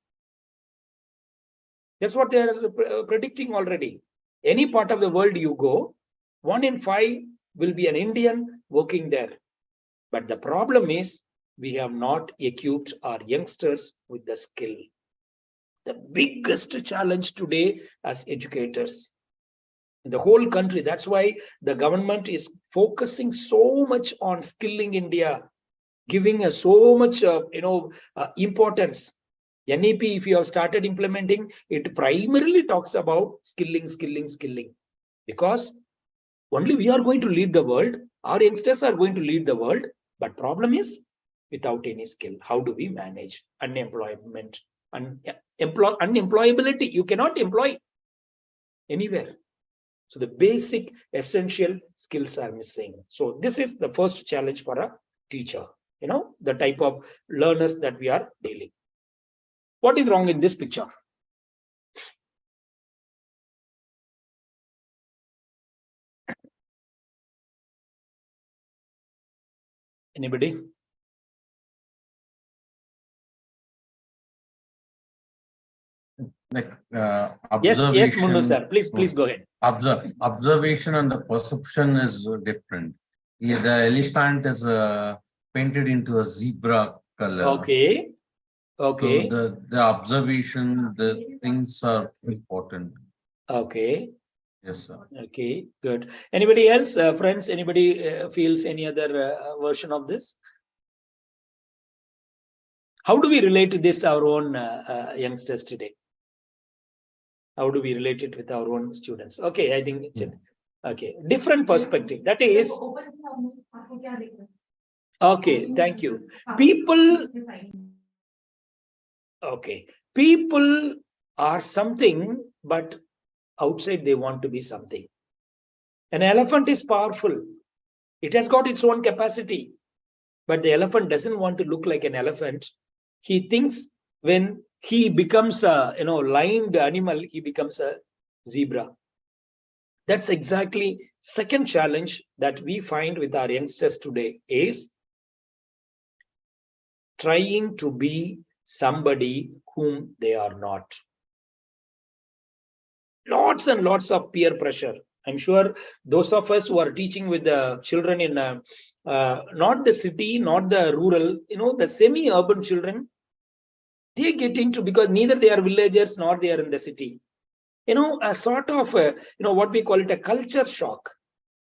That's what they are predicting already. Any part of the world you go, 1 in 5 will be an Indian working there. But the problem is, we have not equipped our youngsters with the skill. The biggest challenge today as educators in the whole country. That's why the government is focusing so much on skilling India, giving us so much importance. NEP, if you have started implementing, it primarily talks about skilling, because only we are going to lead the world. Our youngsters are going to lead the world. But problem is, without any skill, how do we manage unemployment? Unemployability, you cannot employ anywhere. So the basic essential skills are missing. So this is the first challenge for a teacher, the type of learners that we are dealing. What is wrong in this picture? Anybody? Like Yes, Munnu observation. sir. Please go ahead. Observation and the perception is different. The elephant is painted into a zebra color. Okay. So the observation, the things are important. Okay. Yes, sir. Okay, good. Anybody else, friends? Anybody feels any other version of this? How do we relate to this our own youngsters today? How do we relate it with our own students? Okay, I think okay, different perspective. That is okay. Thank you. People. Okay, people are something, but outside they want to be something. An elephant is powerful. It has got its own capacity, but the elephant doesn't want to look like an elephant. He thinks when he becomes a lined animal, he becomes a zebra. That's exactly second challenge that we find with our youngsters today is trying to be somebody whom they are not. Lots and lots of peer pressure. I'm sure those of us who are teaching with the children in not the city, not the rural, the semi-urban children, they get into, because neither they are villagers nor they are in the city. A sort of, what we call it a culture shock.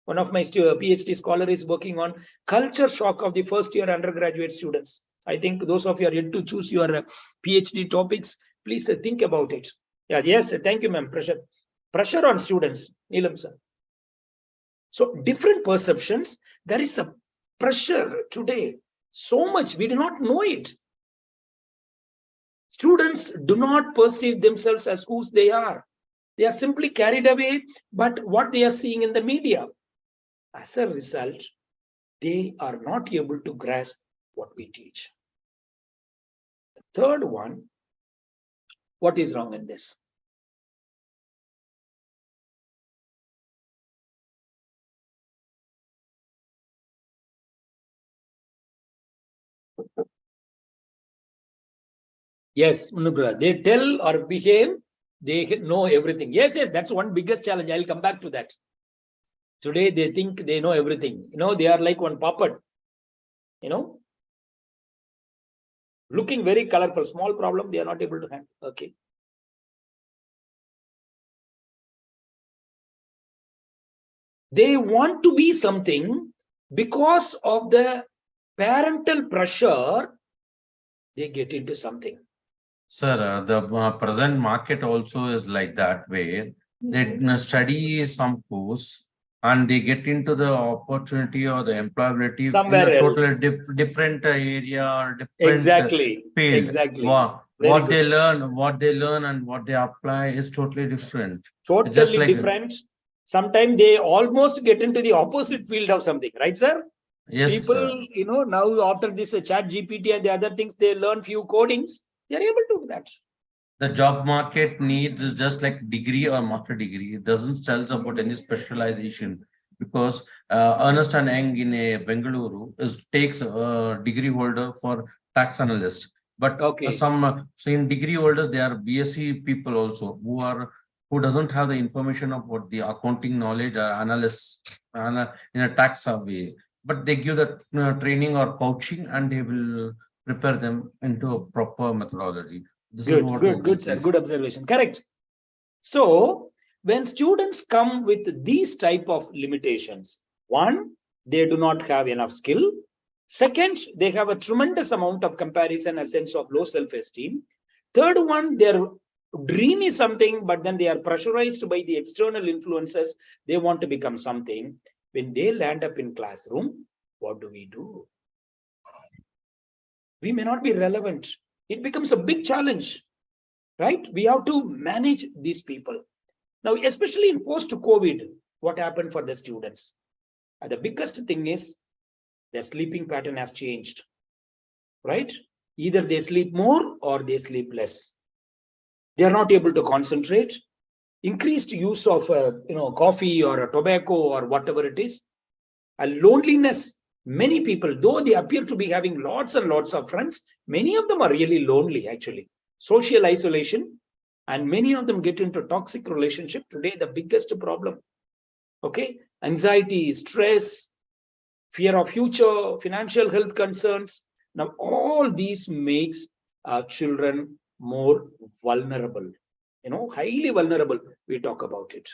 One of my PhD scholar is working on culture shock of the first year undergraduate students. I think those of you are yet to choose your PhD topics. Please think about it. Yeah, yes, thank you, ma'am. Pressure on students, Neelam sir. So different perceptions. There is a pressure today. So much we do not know it. Students do not perceive themselves as who they are. They are simply carried away, but what they are seeing in the media. As a result, they are not able to grasp what we teach. The third one, what is wrong in this? Yes, Munubra, they tell or behave, they know everything. Yes, that's one biggest challenge. I'll come back to that. Today, they think they know everything. They are like one puppet. Looking very colorful. Small problem, they are not able to handle. Okay. They want to be something because of the parental pressure, they get into something. Sir, the present market also is like that, where they study some course and they get into the opportunity or the employability somewhere in a else. totally different area or different Exactly. field. Exactly. What they learn and what they apply is totally different. Totally just like different. Sometimes they almost get into the opposite field of something, right, sir? Yes, people, sir. Now after this chat GPT and the other things, they learn few codings. They are able to do that. The job market needs is just like degree or master degree. It doesn't tell us about any specialization, because Ernst and Young in Bengaluru takes a degree holder for tax analyst. But so in degree holders, they are BSc people also who doesn't have the information about the accounting knowledge or analysts in a tax survey. But they give the training or coaching, and they will prepare them into a proper methodology. Good, sir. Good observation. Correct. So when students come with these type of limitations, one, they do not have enough skill. Second, they have a tremendous amount of comparison, a sense of low self-esteem. Third one, their dream is something, but then they are pressurized by the external influences. They want to become something. When they land up in classroom, what do? We may not be relevant. It becomes a big challenge, right? We have to manage these people. Now, especially in post-COVID, what happened for the students? The biggest thing is their sleeping pattern has changed, right? Either they sleep more or they sleep less. They are not able to concentrate. Increased use of coffee or a tobacco or whatever it is. A loneliness. Many people, though they appear to be having lots and lots of friends, many of them are really lonely actually. Social isolation, and many of them get into toxic relationship. Today, the biggest problem. Okay, anxiety, stress, fear of future, financial health concerns. Now, all these makes children more vulnerable, highly vulnerable. We talk about it.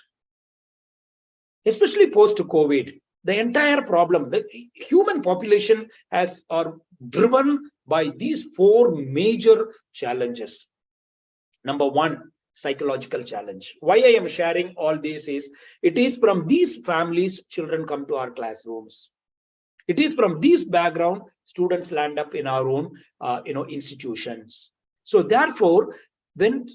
Especially post-COVID, the entire problem, the human population are driven by these four major challenges. Number one, psychological challenge. Why I am sharing all this is, it is from these families children come to our classrooms. It is from this background students land up in our own institutions. So therefore, when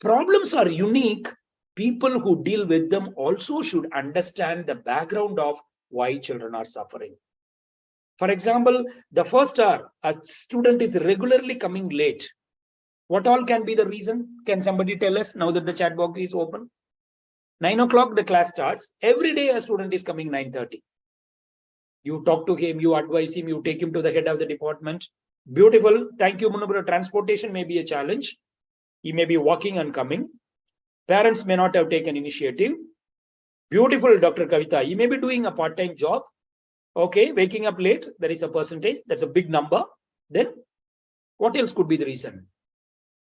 problems are unique, people who deal with them also should understand the background of why children are suffering. For example, the first hour, a student is regularly coming late. What all can be the reason? Can somebody tell us now that the chat box is open? 9 o'clock the class starts. Every day a student is coming 9:30. You talk to him, you advise him, you take him to the head of the department. Beautiful. Thank you, Munubra. Transportation may be a challenge. He may be walking and coming. Parents may not have taken initiative. Beautiful, Dr. Kavita. He may be doing a part-time job. Okay, waking up late, there is a percentage. That's a big number. Then what else could be the reason?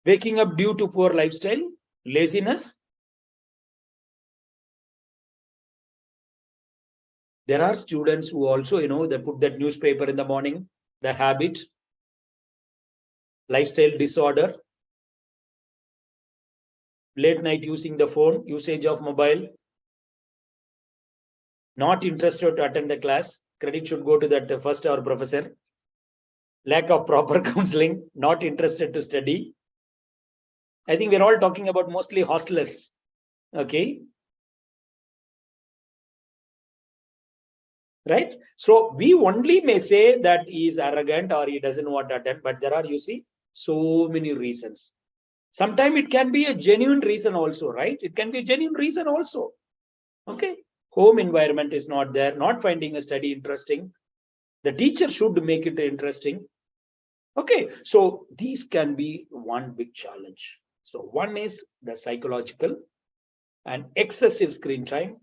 Waking up due to poor lifestyle, laziness. There are students who also, they put that newspaper in the morning, the habit, lifestyle disorder, late night using the phone, usage of mobile, not interested to attend the class. Credit should go to that first hour professor. Lack of proper counseling, not interested to study. I think we're all talking about mostly hostelers. Okay. Right? So we only may say that he is arrogant or he doesn't want to attend, but there are, you see, so many reasons. Sometimes it can be a genuine reason also, right? It can be a genuine reason also. Okay. Home environment is not there, not finding a study interesting. The teacher should make it interesting. Okay. So these can be one big challenge. So one is the psychological and excessive screen time.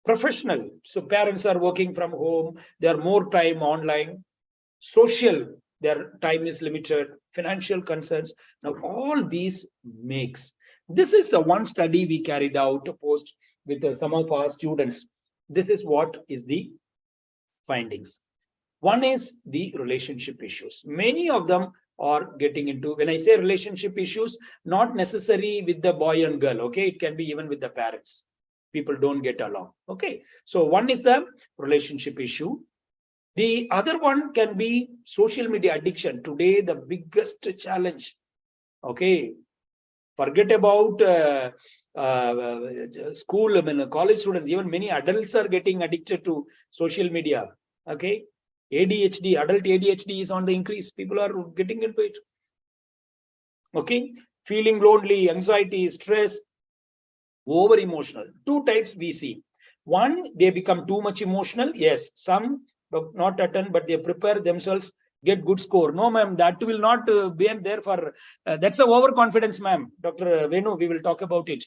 Professional, so parents are working from home, they are more time online. Social, their time is limited. Financial concerns. Now all these makes, this is the one study we carried out to post with some of our students. This is what is the findings. One is the relationship issues. Many of them are getting into, when I say relationship issues, not necessarily with the boy and girl. Okay, it can be even with the parents. People don't get along. Okay, so one is the relationship issue. The other one can be social media addiction. Today, the biggest challenge. Okay, forget about school, college students, even many adults are getting addicted to social media. Okay, ADHD, adult ADHD is on the increase. People are getting into it. Okay, feeling lonely, anxiety, stress, over emotional. Two types we see. One, they become too much emotional. Yes, some not attend, but they prepare themselves, get good score. No, ma'am, that will not be there for, that's a overconfidence, ma'am. Dr. Venu, we will talk about it.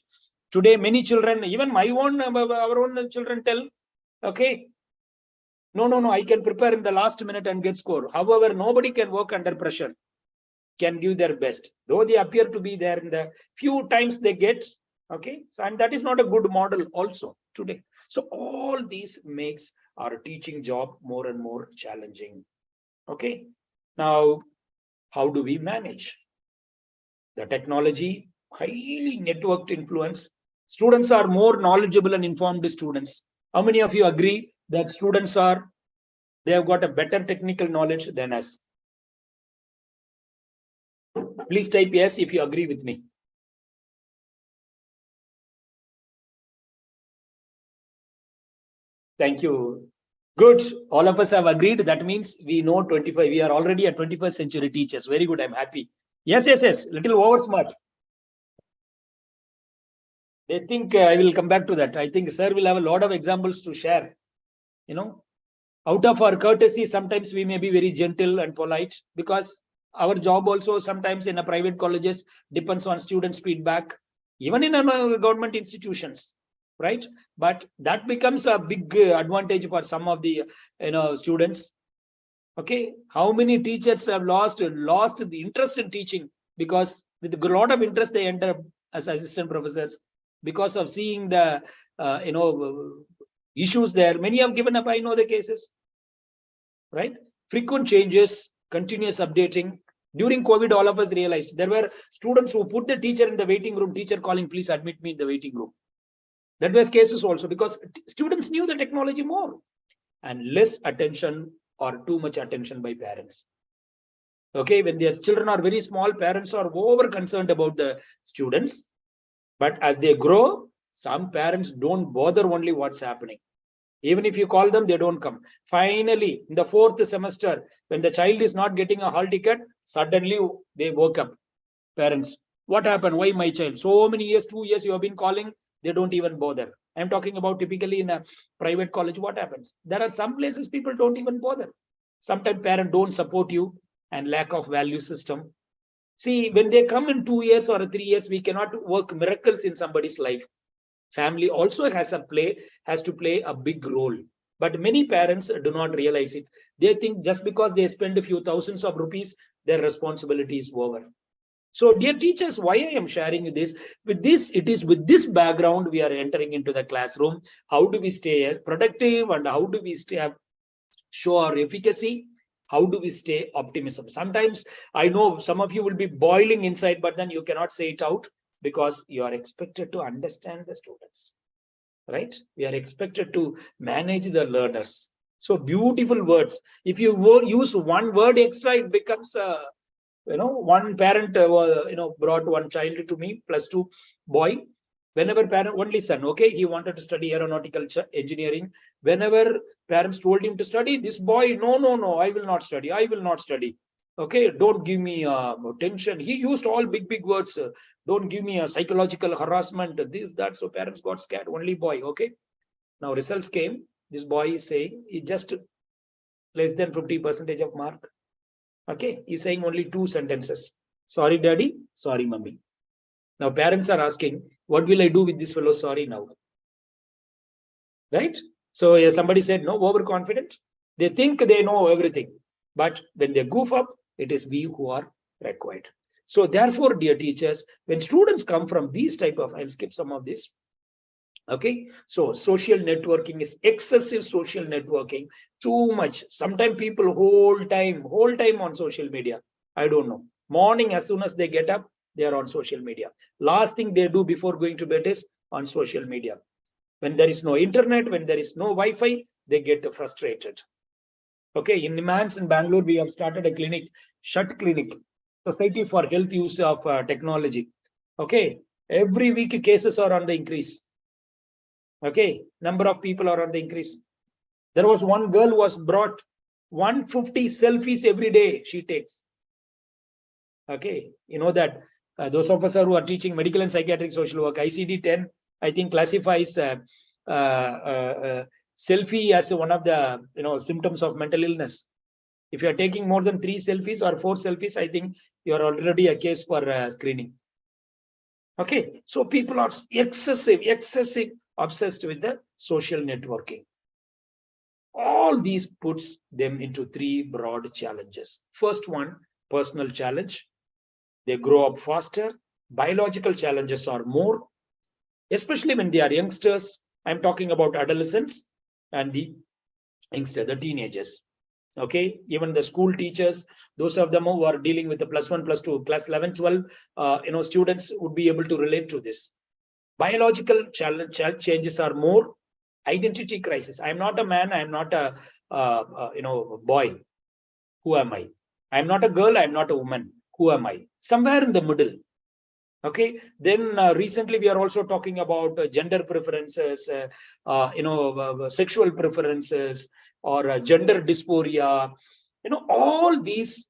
Today, many children, even my own, our own children tell, okay, no, I can prepare in the last minute and get score. However, nobody can work under pressure, can give their best. Though they appear to be there in the few times they get, okay, so and that is not a good model also today. So all these makes our teaching job more and more challenging. Okay, now how do we manage the technology? Highly networked influence. Students are more knowledgeable and informed students. How many of you agree that students are, they have got a better technical knowledge than us? Please type yes if you agree with me. Thank you. Good. All of us have agreed. That means we know 25. We are already at 21st century teachers. Very good. I'm happy. Yes. Little over smart. They think I will come back to that. I think sir will have a lot of examples to share. Out of our courtesy, sometimes we may be very gentle and polite, because our job also sometimes in a private colleges depends on students' feedback, even in our government institutions, right? But that becomes a big advantage for some of the students. Okay, how many teachers have lost the interest in teaching, because with a lot of interest they enter as assistant professors, because of seeing the issues there. Many have given up. I know the cases, right? Frequent changes, continuous updating. During COVID, all of us realized there were students who put the teacher in the waiting room, teacher calling, please admit me in the waiting room. That was cases also, because students knew the technology more, and less attention or too much attention by parents. Okay, when their children are very small, parents are over concerned about the students. But as they grow, some parents don't bother only what's happening. Even if you call them, they don't come. Finally, in the 4th semester, when the child is not getting a hall ticket, suddenly they woke up. Parents, what happened? Why my child? So many years, 2 years you have been calling, they don't even bother. I'm talking about typically in a private college. What happens? There are some places people don't even bother. Sometimes parents don't support you, and lack of value system. See, when they come in 2 years or 3 years, we cannot work miracles in somebody's life. Family also has to play a big role. But many parents do not realize it. They think just because they spend a few thousands of rupees, their responsibility is over. So, dear teachers, why I am sharing this? It is with this background we are entering into the classroom. How do we stay productive, and how do we show our efficacy? How do we stay optimism? Sometimes I know some of you will be boiling inside, but then you cannot say it out, because you are expected to understand the students, right? We are expected to manage the learners. So beautiful words. If you use one word extra, it becomes one parent brought one child to me, +2 boy. Whenever parent, only son, okay, he wanted to study aeronautical engineering. Whenever parents told him to study, this boy, no, I will not study. Okay, don't give me tension. He used all big words. Don't give me a psychological harassment, this, that. So parents got scared. Only boy, okay. Now results came. This boy is saying he just less than 50% of mark. Okay, he's saying only 2 sentences. Sorry, daddy. Sorry, mummy. Now parents are asking, what will I do with this fellow sorry now? Right? So somebody said, no, overconfident. They think they know everything. But when they goof up, it is we who are required. So therefore, dear teachers, when students come from these type of, I'll skip some of this. Okay, so social networking is excessive social networking, too much. Sometimes people whole time on social media. I don't know. Morning, as soon as they get up, they are on social media. Last thing they do before going to bed is on social media. When there is no internet, when there is no Wi-Fi, they get frustrated. Okay, in Nimans in Bangalore, we have started a clinic, SHUT Clinic, Society for Health Use of Technology. Okay, every week cases are on the increase. Okay, number of people are on the increase. There was one girl who was brought 150 selfies every day she takes. Okay, you know that those of us who are teaching medical and psychiatric social work, ICD-10, I think classifies selfie as one of the symptoms of mental illness. If you are taking more than 3 selfies or 4 selfies, I think you are already a case for screening. Okay, so people are excessive obsessed with the social networking. All these puts them into 3 broad challenges. First one, personal challenge. They grow up faster. Biological challenges are more, especially when they are youngsters. I'm talking about adolescents and the youngsters, the teenagers. Okay, even the school teachers, those of them who are dealing with the +1, +2, class 11, 12, students would be able to relate to this. Biological changes are more. Identity crisis. I'm not a man. I'm not a boy. Who am I? I'm not a girl. I'm not a woman. Who am I? Somewhere in the middle. Okay, then recently we are also talking about gender preferences, sexual preferences, or gender dysphoria. All these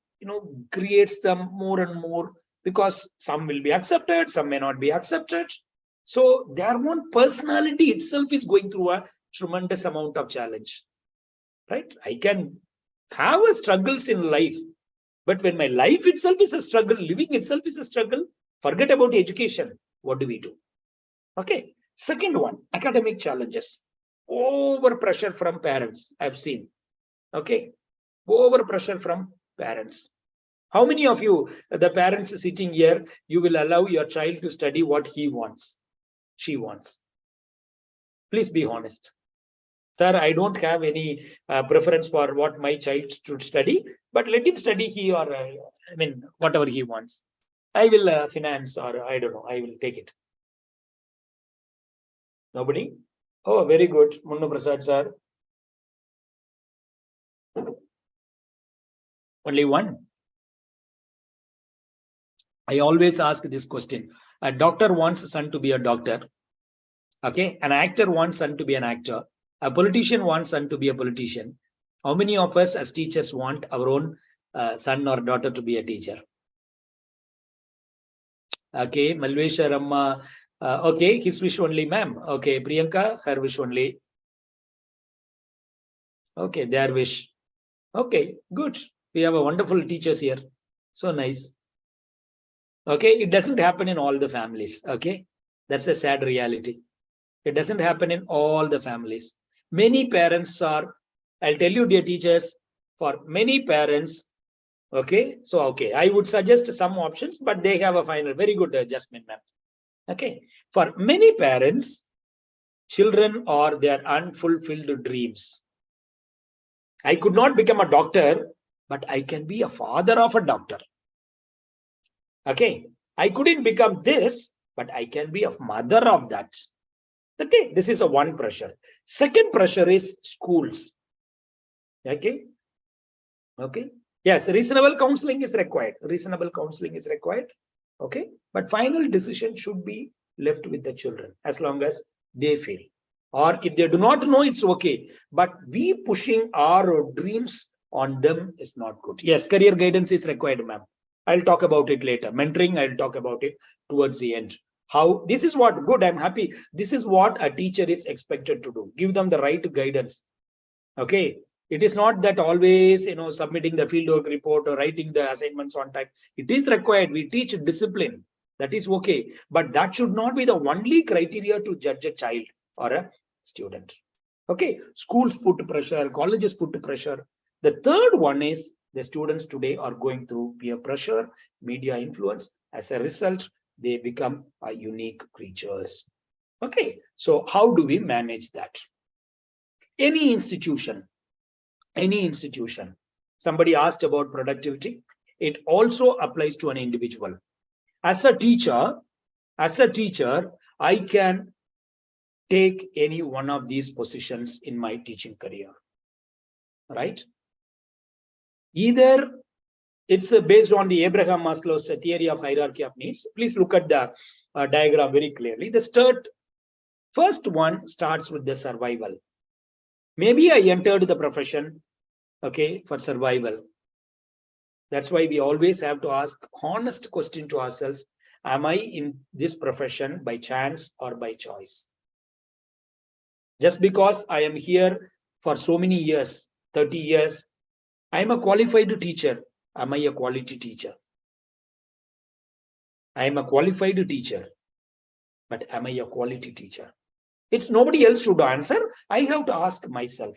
creates them more and more, because some will be accepted, some may not be accepted. So their own personality itself is going through a tremendous amount of challenge, right? I can have a struggles in life, but when my life itself is a struggle, living itself is a struggle, forget about education. What do we do? Okay. Second one, academic challenges. Over pressure from parents, I've seen. Okay. Over pressure from parents. How many of you, the parents sitting here, you will allow your child to study what he wants, she wants? Please be honest. Sir, I don't have any preference for what my child should study, but let him study he or whatever he wants. I will finance, or I don't know, I will take it. Nobody? Oh, very good. Munnu Prasad sir. Only one. I always ask this question. A doctor wants a son to be a doctor. Okay. An actor wants son to be an actor. A politician wants son to be a politician. How many of us as teachers want our own son or daughter to be a teacher? Okay, Malvesha Ramma. Okay, his wish only, ma'am. Okay, Priyanka, her wish only. Okay, their wish. Okay, good. We have a wonderful teachers here. So nice. Okay, it doesn't happen in all the families. Okay, that's a sad reality. It doesn't happen in all the families. Many parents are, I'll tell you, dear teachers, for many parents, okay, so okay, I would suggest some options, but they have a final, very good adjustment, ma'am. Okay, for many parents, children are their unfulfilled dreams. I could not become a doctor, but I can be a father of a doctor. Okay, I couldn't become this, but I can be a mother of that. Okay, this is a one pressure. Second pressure is schools. Okay, okay. Yes, reasonable counseling is required. Reasonable counseling is required. Okay, but final decision should be left with the children as long as they feel. Or if they do not know, it's okay. But we pushing our dreams on them is not good. Yes, career guidance is required, ma'am. I'll talk about it later. Mentoring, I'll talk about it towards the end. How this is what good, I'm happy. This is what a teacher is expected to do. Give them the right guidance. Okay. It is not that always, submitting the fieldwork report or writing the assignments on time. It is required. We teach discipline. That is okay. But that should not be the only criteria to judge a child or a student. Okay. Schools put pressure, colleges put pressure. The third one is the students today are going through peer pressure, media influence. As a result, they become unique creatures. Okay. So how do we manage that? Any institution, somebody asked about productivity. It also applies to an individual. As a teacher, I can take any one of these positions in my teaching career, right? Either it's based on the Abraham Maslow's theory of hierarchy of needs. Please look at the diagram very clearly. The first one starts with the survival. Maybe I entered the profession, okay, for survival. That's why we always have to ask honest question to ourselves. Am I in this profession by chance or by choice? Just because I am here for so many years, 30 years, I am a qualified teacher. Am I a quality teacher? I am a qualified teacher, but am I a quality teacher? It's nobody else should answer. I have to ask myself.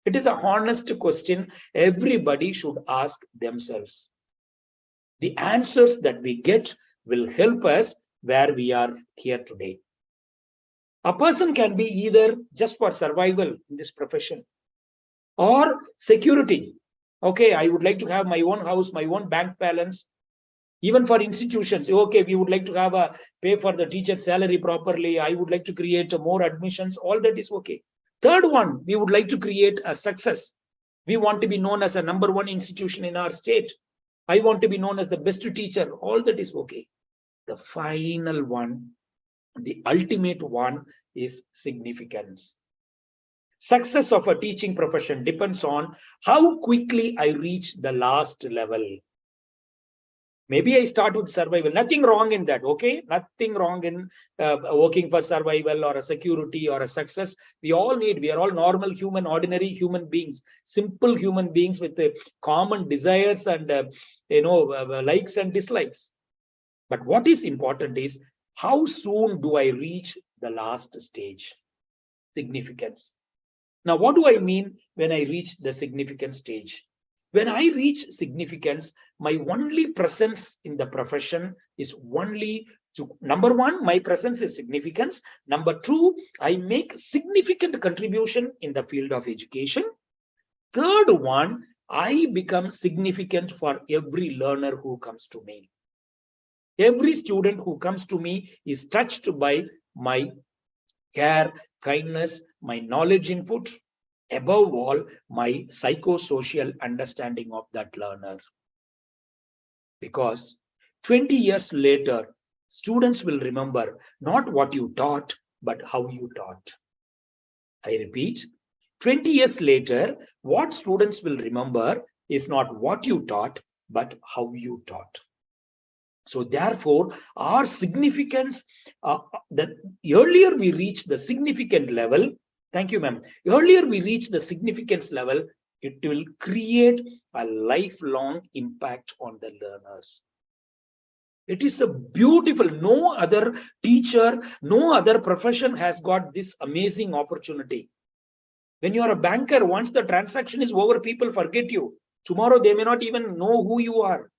It is a honest question everybody should ask themselves. The answers that we get will help us where we are here today. A person can be either just for survival in this profession or security. Okay, I would like to have my own house, my own bank balance. Even for institutions, okay, we would like to have a pay for the teacher's salary properly. I would like to create more admissions. All that is okay. Third one, we would like to create a success. We want to be known as a #1 institution in our state. I want to be known as the best teacher. All that is okay. the final one, the ultimate one is significance. Success of a teaching profession depends on how quickly I reach the last level. Maybe I start with survival. Nothing wrong in that, okay? Nothing wrong in working for survival or a security or a success. We are all normal human, ordinary human beings, simple human beings with common desires and likes and dislikes. But what is important is how soon do I reach the last stage? Significance. Now, what do I mean when I reach the significant stage? When I reach significance, my only presence in the profession is only to, number one, my presence is significance. Number two, I make significant contribution in the field of education. Third one, I become significant for every learner who comes to me. Every student who comes to me is touched by my care, kindness, my knowledge input, above all, my psychosocial understanding of that learner. Because 20 years later, students will remember not what you taught, but how you taught. I repeat, 20 years later, what students will remember is not what you taught, but how you taught. So therefore, our significance, the earlier we reach the significant level, thank you, ma'am. Earlier we reach the significance level, it will create a lifelong impact on the learners. It is a beautiful, no other teacher, no other profession has got this amazing opportunity. When you are a banker, once the transaction is over, people forget you. Tomorrow, they may not even know who you are.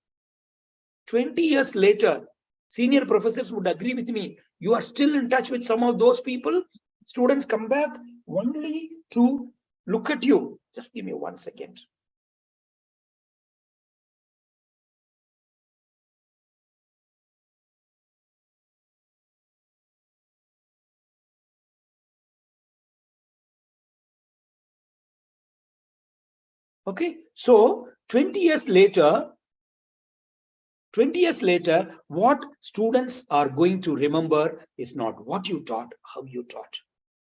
20 years later, senior professors would agree with me. You are still in touch with some of those people. Students come back only to look at you. Just give me 1 second. Okay, so 20 years later, what students are going to remember is not what you taught, how you taught.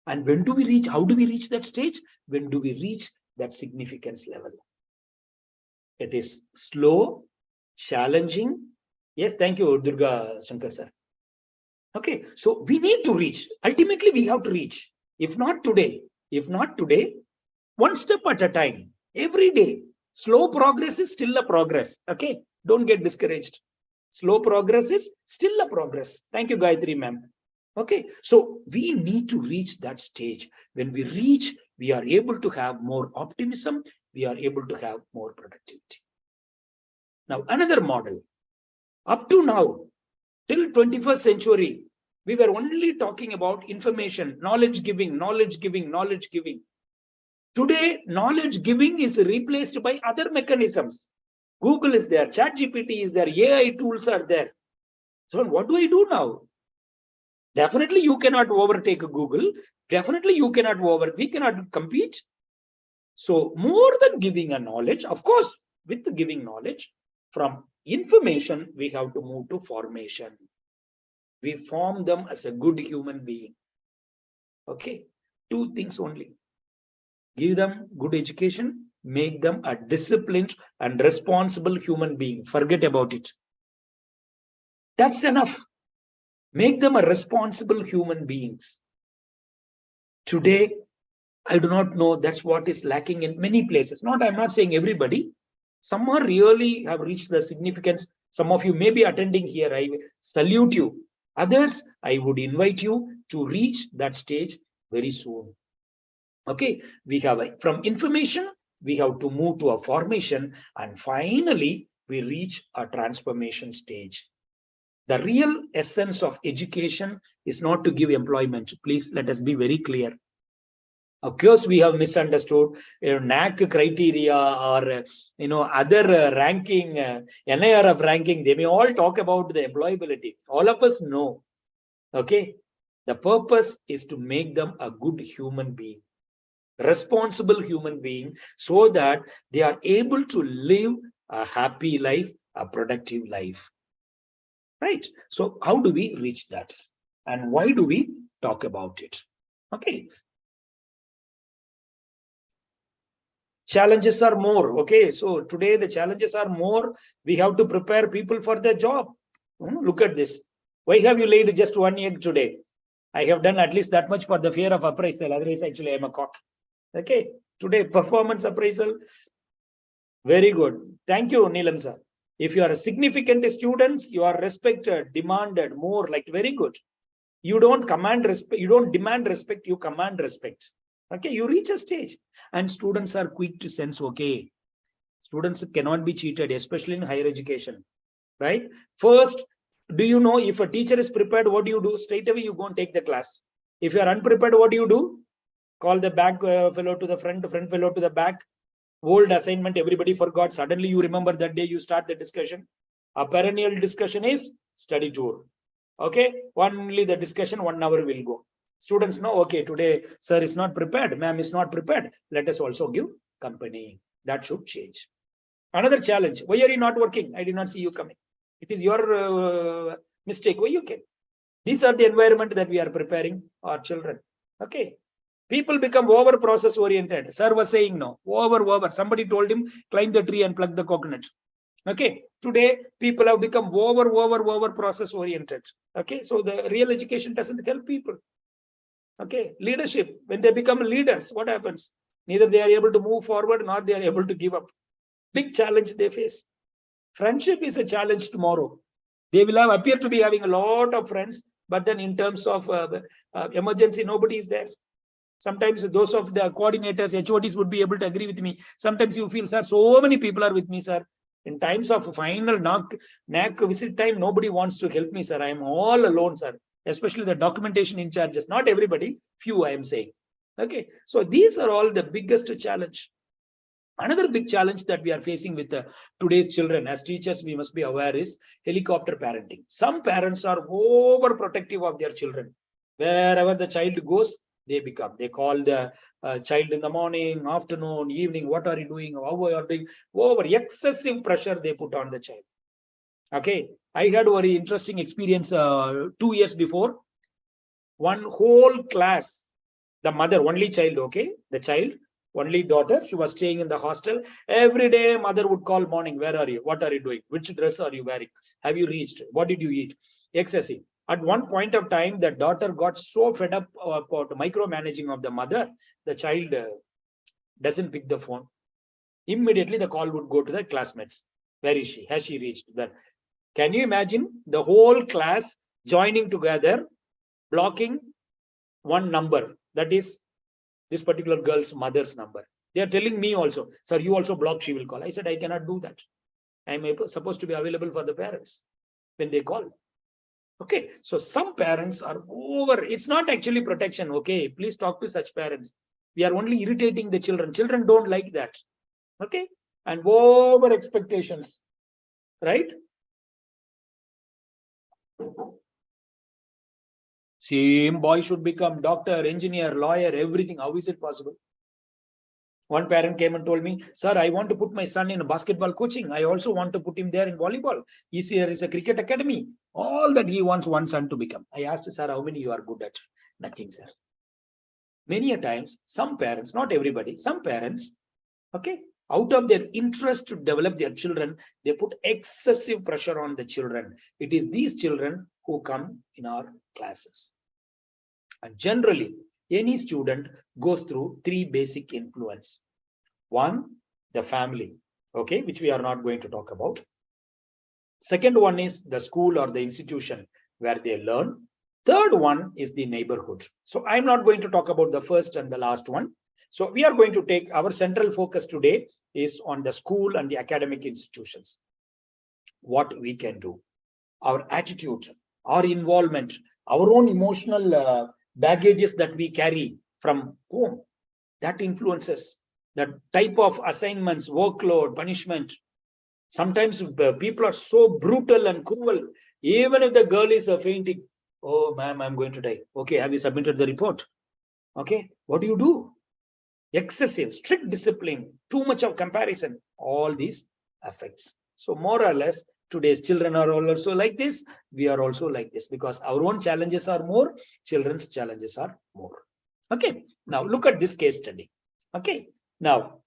And when do we reach, how do we reach that stage? When do we reach that significance level? It is slow, challenging. Yes, thank you, Durga Shankar sir. Okay, so we need to reach. Ultimately, we have to reach. If not today, one step at a time, every day. Slow progress is still a progress. Okay, don't get discouraged. Slow progress is still a progress. Thank you, Gayatri ma'am. Okay, so we need to reach that stage. When we reach, we are able to have more optimism. We are able to have more productivity. Now, another model. Up to now, till 21st century, we were only talking about information, knowledge giving. Today, knowledge giving is replaced by other mechanisms. Google is there, ChatGPT is there, AI tools are there. So what do I do now? Definitely you cannot overtake Google. Definitely we cannot compete. So more than giving a knowledge, of course, with the giving knowledge, from information, we have to move to formation. We form them as a good human being. Okay, two things only. Give them good education, make them a disciplined and responsible human being. Forget about it. That's enough. Make them a responsible human beings. Today, I do not know, that's what is lacking in many places. I'm not saying everybody. Some are really have reached the significance. Some of you may be attending here. I salute you. Others, I would invite you to reach that stage very soon. Okay, we have from information, we have to move to a formation, and finally, we reach a transformation stage. The real essence of education is not to give employment. Please let us be very clear. Of course, we have misunderstood NAC criteria or other ranking, NIRF ranking. They may all talk about the employability. All of us know. Okay, the purpose is to make them a good human being, responsible human being, so that they are able to live a happy life, a productive life. right? So how do we reach that? And why do we talk about it? Okay. Challenges are more. Okay. So today the challenges are more. We have to prepare people for the job. Look at this. Why have you laid just one egg today? I have done at least that much for the fear of appraisal. Otherwise, actually, I'm a cock. Okay. Today, performance appraisal. Very good. Thank you, Neelam sir. If you are a significant student, you are respected, demanded more, like very good. You don't command respect, you don't demand respect, you command respect. Okay, you reach a stage and students are quick to sense, okay, students cannot be cheated, especially in higher education, right? First, do you know if a teacher is prepared, what do you do? Straight away, you go and take the class. If you are unprepared, what do you do? Call the back fellow to the front fellow to the back. Old assignment, everybody forgot. Suddenly you remember that day, you start the discussion. A perennial discussion is study tour. Okay, only the discussion 1 hour will go. Students know, okay, today sir is not prepared, ma'am is not prepared. Let us also give company. That should change. Another challenge. Why are you not working? I did not see you coming. It is your mistake. Why you came? These are the environment that we are preparing our children. Okay. People become over process oriented. Sir was saying no, over. Somebody told him climb the tree and pluck the coconut. Okay. Today, people have become over process oriented. Okay. So the real education doesn't help people. Okay. Leadership. When they become leaders, what happens? Neither they are able to move forward nor they are able to give up. Big challenge they face. Friendship is a challenge tomorrow. They will have appear to be having a lot of friends, but then in terms of emergency, nobody is there. Sometimes those of the coordinators, HODs would be able to agree with me. Sometimes you feel, sir, so many people are with me, sir. In times of final NAC visit time, nobody wants to help me, sir. I am all alone, sir. Especially the documentation in charges. Not everybody, few I am saying. Okay, so these are all the biggest challenge. Another big challenge that we are facing with today's children, as teachers, we must be aware is helicopter parenting. Some parents are overprotective of their children. Wherever the child goes, they call the child in the morning, afternoon, evening, what are you doing, how are you doing? Over excessive pressure they put on the child. Okay, I had a very interesting experience 2 years before. One whole class, the mother, only child, okay, the child, only daughter, she was staying in the hostel. Every day mother would call morning, where are you, what are you doing, which dress are you wearing, have you reached, what did you eat? Excessive. At one point of time, the daughter got so fed up about micromanaging of the mother, the child doesn't pick the phone. Immediately the call would go to the classmates. Where is she? Has she reached? That. Can you imagine the whole class joining together, blocking one number, that is this particular girl's mother's number? They are telling me also, sir, you also block, she will call. I said, I cannot do that. I am supposed to be available for the parents when they call. Okay, so some parents are over, it's not actually protection. Okay, please talk to such parents. We are only irritating the children. Children don't like that. Okay, and over expectations, right? Same boy should become doctor, engineer, lawyer, everything. How is it possible? One parent came and told me, sir, I want to put my son in a basketball coaching. I also want to put him there in volleyball. There is a cricket academy. All that he wants one son to become. I asked, sir, how many you are good at? Nothing, sir. Many a times, some parents, not everybody, some parents, okay, out of their interest to develop their children, they put excessive pressure on the children. It is these children who come in our classes. And generally, any student goes through 3 basic influence. One, the family, okay, which we are not going to talk about. Second one is the school or the institution where they learn. Third one is the neighborhood. So I'm not going to talk about the first and the last one. So we are going to take our central focus today is on the school and the academic institutions. What we can do, our attitude, our involvement, our own emotional baggages that we carry from home, that influences the type of assignments, workload, punishment. Sometimes people are so brutal and cruel. Even if the girl is fainting, oh ma'am, I'm going to die. Okay, have you submitted the report? Okay, what do you do? Excessive, strict discipline, too much of comparison, all these affects. So more or less, Today's children are all also like this. We are also like this because our own challenges are more, children's challenges are more. Okay, now look at this case study. Okay, now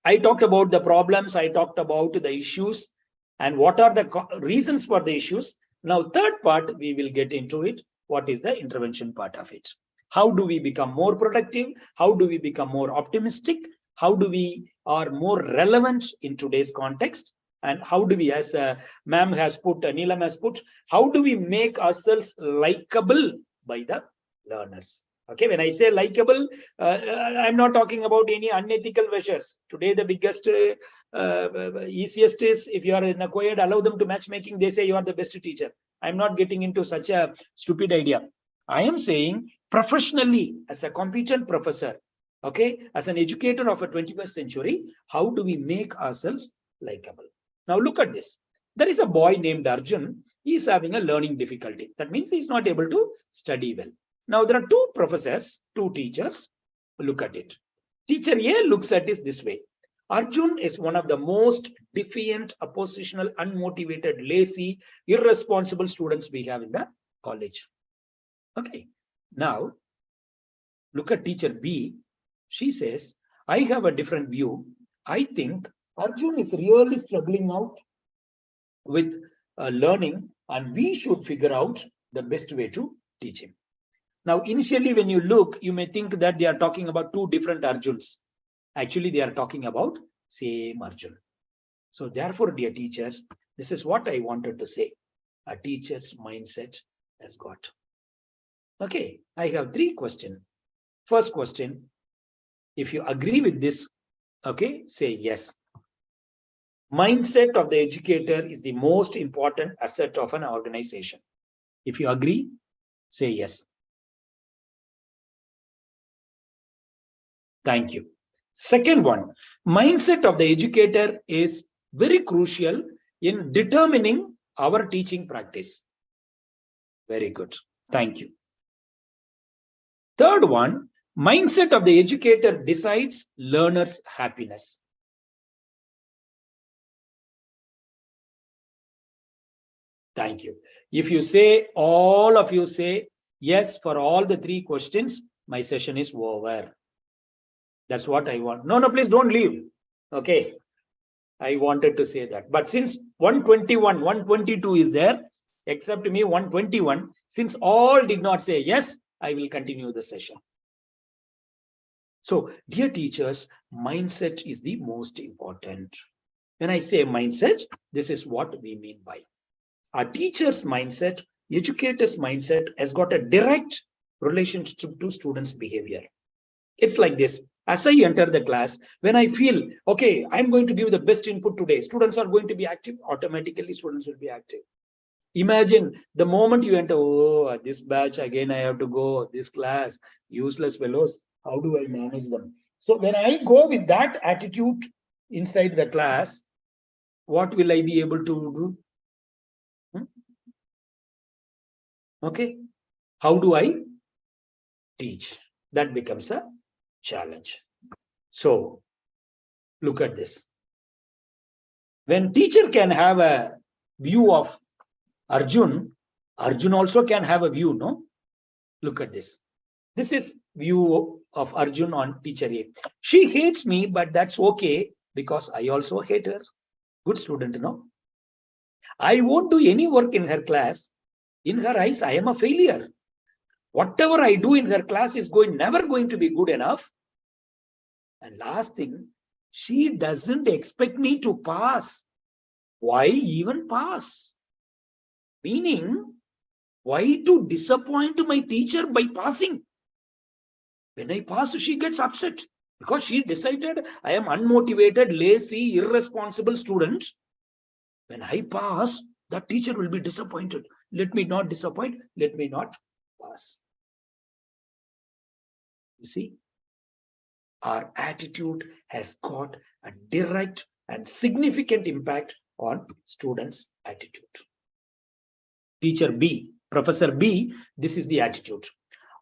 I talked about the problems, I talked about the issues and what are the reasons for the issues. Now, third part, we will get into it. What is the intervention part of it? How do we become more productive? How do we become more optimistic? How do we are more relevant in today's context? And how do we, as ma'am has put, Neelam has put, how do we make ourselves likable by the learners? Okay, when I say likable, I'm not talking about any unethical measures. Today, the biggest, easiest is if you are in a co-ed, allow them to matchmaking, they say you are the best teacher. I'm not getting into such a stupid idea. I am saying professionally, as a competent professor, okay, as an educator of a 21st century, how do we make ourselves likable? Now, look at this. There is a boy named Arjun. He is having a learning difficulty. That means he is not able to study well. Now, there are two professors, two teachers. Look at it. Teacher A looks at it this way. Arjun is one of the most defiant, oppositional, unmotivated, lazy, irresponsible students we have in the college. Okay. Now, look at teacher B. She says, I have a different view. I think Arjun is really struggling out with learning, and we should figure out the best way to teach him. Now, initially, when you look, you may think that they are talking about two different Arjuns. Actually, they are talking about same Arjun. So therefore, dear teachers, this is what I wanted to say. A teacher's mindset has got. Okay, I have three questions. First question, if you agree with this, okay, say yes. Mindset of the educator is the most important asset of an organization. If you agree, say yes. Thank you. Second one, mindset of the educator is very crucial in determining our teaching practice. Very good. Thank you. Third one, mindset of the educator decides learners' happiness. Thank you. If you say, all of you say yes for all the three questions, my session is over. That's what I want. No, please don't leave. Okay. I wanted to say that. But since 121, 122 is there, except me 121, since all did not say yes, I will continue the session. So, dear teachers, mindset is the most important. When I say mindset, this is what we mean by. Our teacher's mindset, educator's mindset has got a direct relationship to students' behavior. It's like this. As I enter the class, when I feel, okay, I'm going to give the best input today, students are going to be active, automatically students will be active. Imagine the moment you enter, oh, this batch, again I have to go, this class, useless fellows, how do I manage them? So when I go with that attitude inside the class, what will I be able to do? Okay, how do I teach? That becomes a challenge. So look at this. When teacher can have a view of Arjun, Arjun also can have a view, no? Look at this. This is view of Arjun on teacher A. She hates me, but that's okay because I also hate her. Good student, no? I won't do any work in her class. In her eyes, I am a failure. Whatever I do in her class is never going to be good enough. And last thing, she doesn't expect me to pass. Why even pass? Meaning, why to disappoint my teacher by passing? When I pass, she gets upset because she decided I am unmotivated, lazy, irresponsible student. When I pass, that teacher will be disappointed. Let me not disappoint, let me not pass. You see, our attitude has got a direct and significant impact on students' attitude. Teacher B, Professor B, this is the attitude.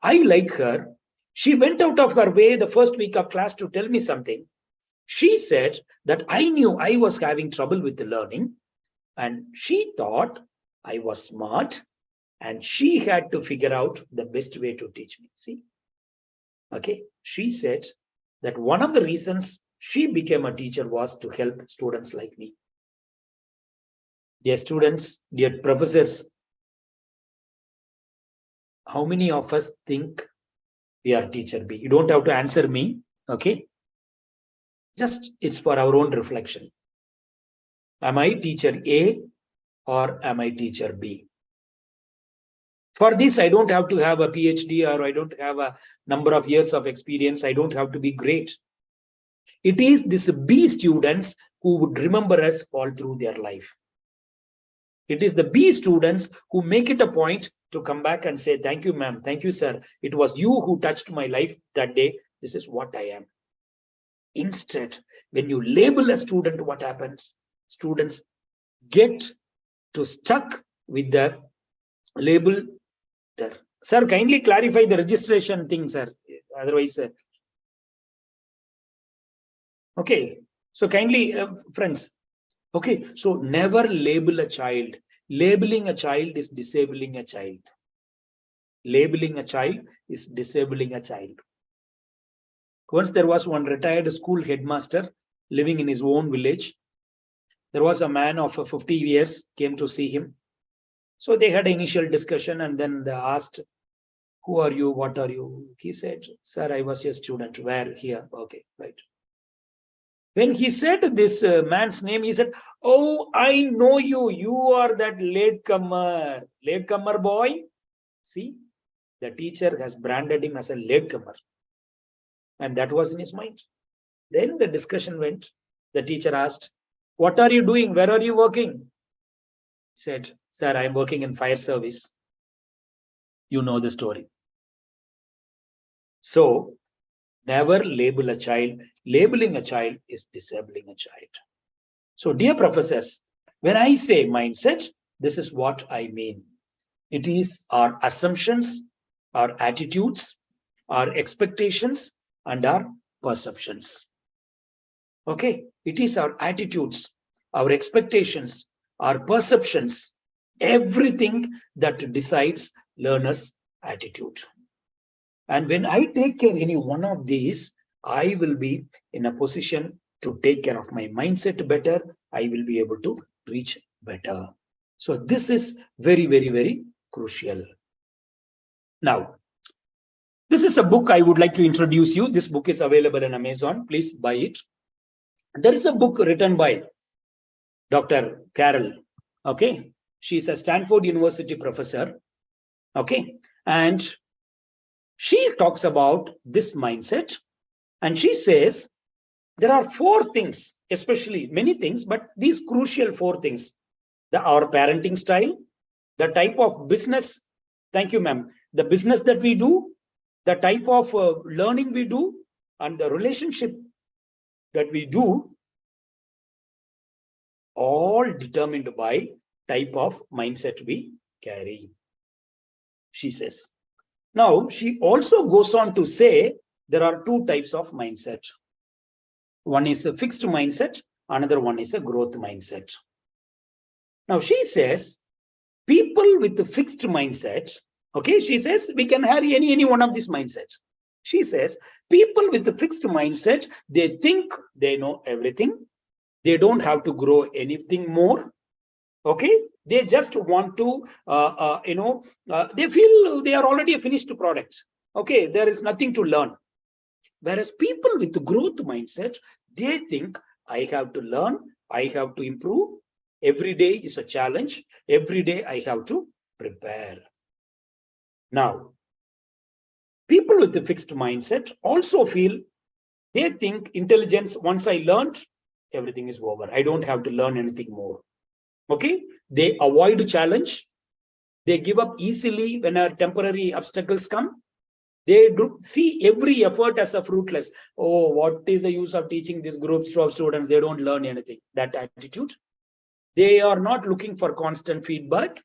I like her. She went out of her way the first week of class to tell me something. She said that I knew I was having trouble with the learning. And she thought I was smart and she had to figure out the best way to teach me. See? Okay. She said that one of the reasons she became a teacher was to help students like me. Dear students, dear professors, how many of us think we are teacher B? You don't have to answer me. Okay. Just it's for our own reflection. Am I teacher A or am I teacher B? For this, I don't have to have a PhD or I don't have a number of years of experience. I don't have to be great. It is this B students who would remember us all through their life. It is the B students who make it a point to come back and say, thank you, ma'am. Thank you, sir. It was you who touched my life that day. This is what I am. Instead, when you label a student, what happens? Students get to stuck with the label. Sir, kindly clarify the registration thing, sir. Otherwise, okay. So kindly, friends. Okay. So never label a child. Labeling a child is disabling a child. Labeling a child is disabling a child. Once there was one retired school headmaster living in his own village. There was a man of 50 years came to see him. So they had an initial discussion and then they asked, who are you? What are you? He said, sir, I was a student. Where? Here. Okay, right. When he said this man's name, he said, oh, I know you. You are that latecomer. Latecomer boy. See, the teacher has branded him as a latecomer. And that was in his mind. Then the discussion went. The teacher asked, what are you doing? Where are you working? He said, sir, I'm working in fire service. You know the story. So never label a child. Labeling a child is disabling a child. So dear professors, when I say mindset, this is what I mean. It is our assumptions, our attitudes, our expectations, and our perceptions. Okay, it is our attitudes, our expectations, our perceptions, everything that decides learner's attitude. And when I take care of any one of these, I will be in a position to take care of my mindset better. I will be able to reach better. So this is very, very, very crucial. Now, this is a book I would like to introduce you. This book is available on Amazon. Please buy it. There is a book written by Dr. Carol. Okay. She's a Stanford University professor. Okay. And she talks about this mindset. And she says there are 4 things, especially many things, but these crucial 4 things. Our parenting style, the type of business. Thank you, ma'am. The business that we do, the type of learning we do, and the relationship that we do, all determined by type of mindset we carry, she says. Now, she also goes on to say there are 2 types of mindset. One is a fixed mindset, another one is a growth mindset. Now, she says people with the fixed mindset, okay, she says we can have any one of these mindset. She says people with the fixed mindset, they think they know everything. They don't have to grow anything more. Okay, they just want to, they feel they are already a finished product. Okay, there is nothing to learn. Whereas people with the growth mindset, they think I have to learn, I have to improve. Every day is a challenge. Every day I have to prepare. Now, people with the fixed mindset also feel, they think intelligence, once I learned, everything is over. I don't have to learn anything more. Okay, they avoid challenge. They give up easily when our temporary obstacles come. They do see every effort as a fruitless. Oh, what is the use of teaching these groups of students? They don't learn anything. That attitude. They are not looking for constant feedback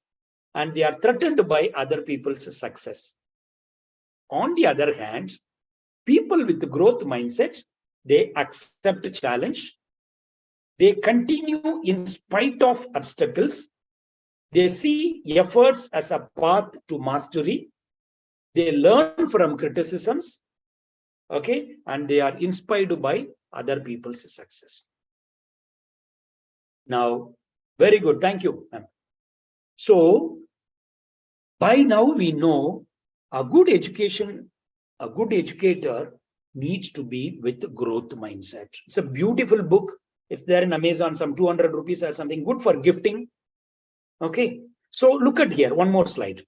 and they are threatened by other people's success. On the other hand, people with the growth mindset, they accept challenge. They continue in spite of obstacles. They see efforts as a path to mastery. They learn from criticisms, okay, and they are inspired by other people's success. Now, very good. Thank you. So, by now we know a good education, a good educator needs to be with growth mindset. It's a beautiful book. It's there in Amazon, some 200 rupees or something, good for gifting. Okay. So look at here, one more slide.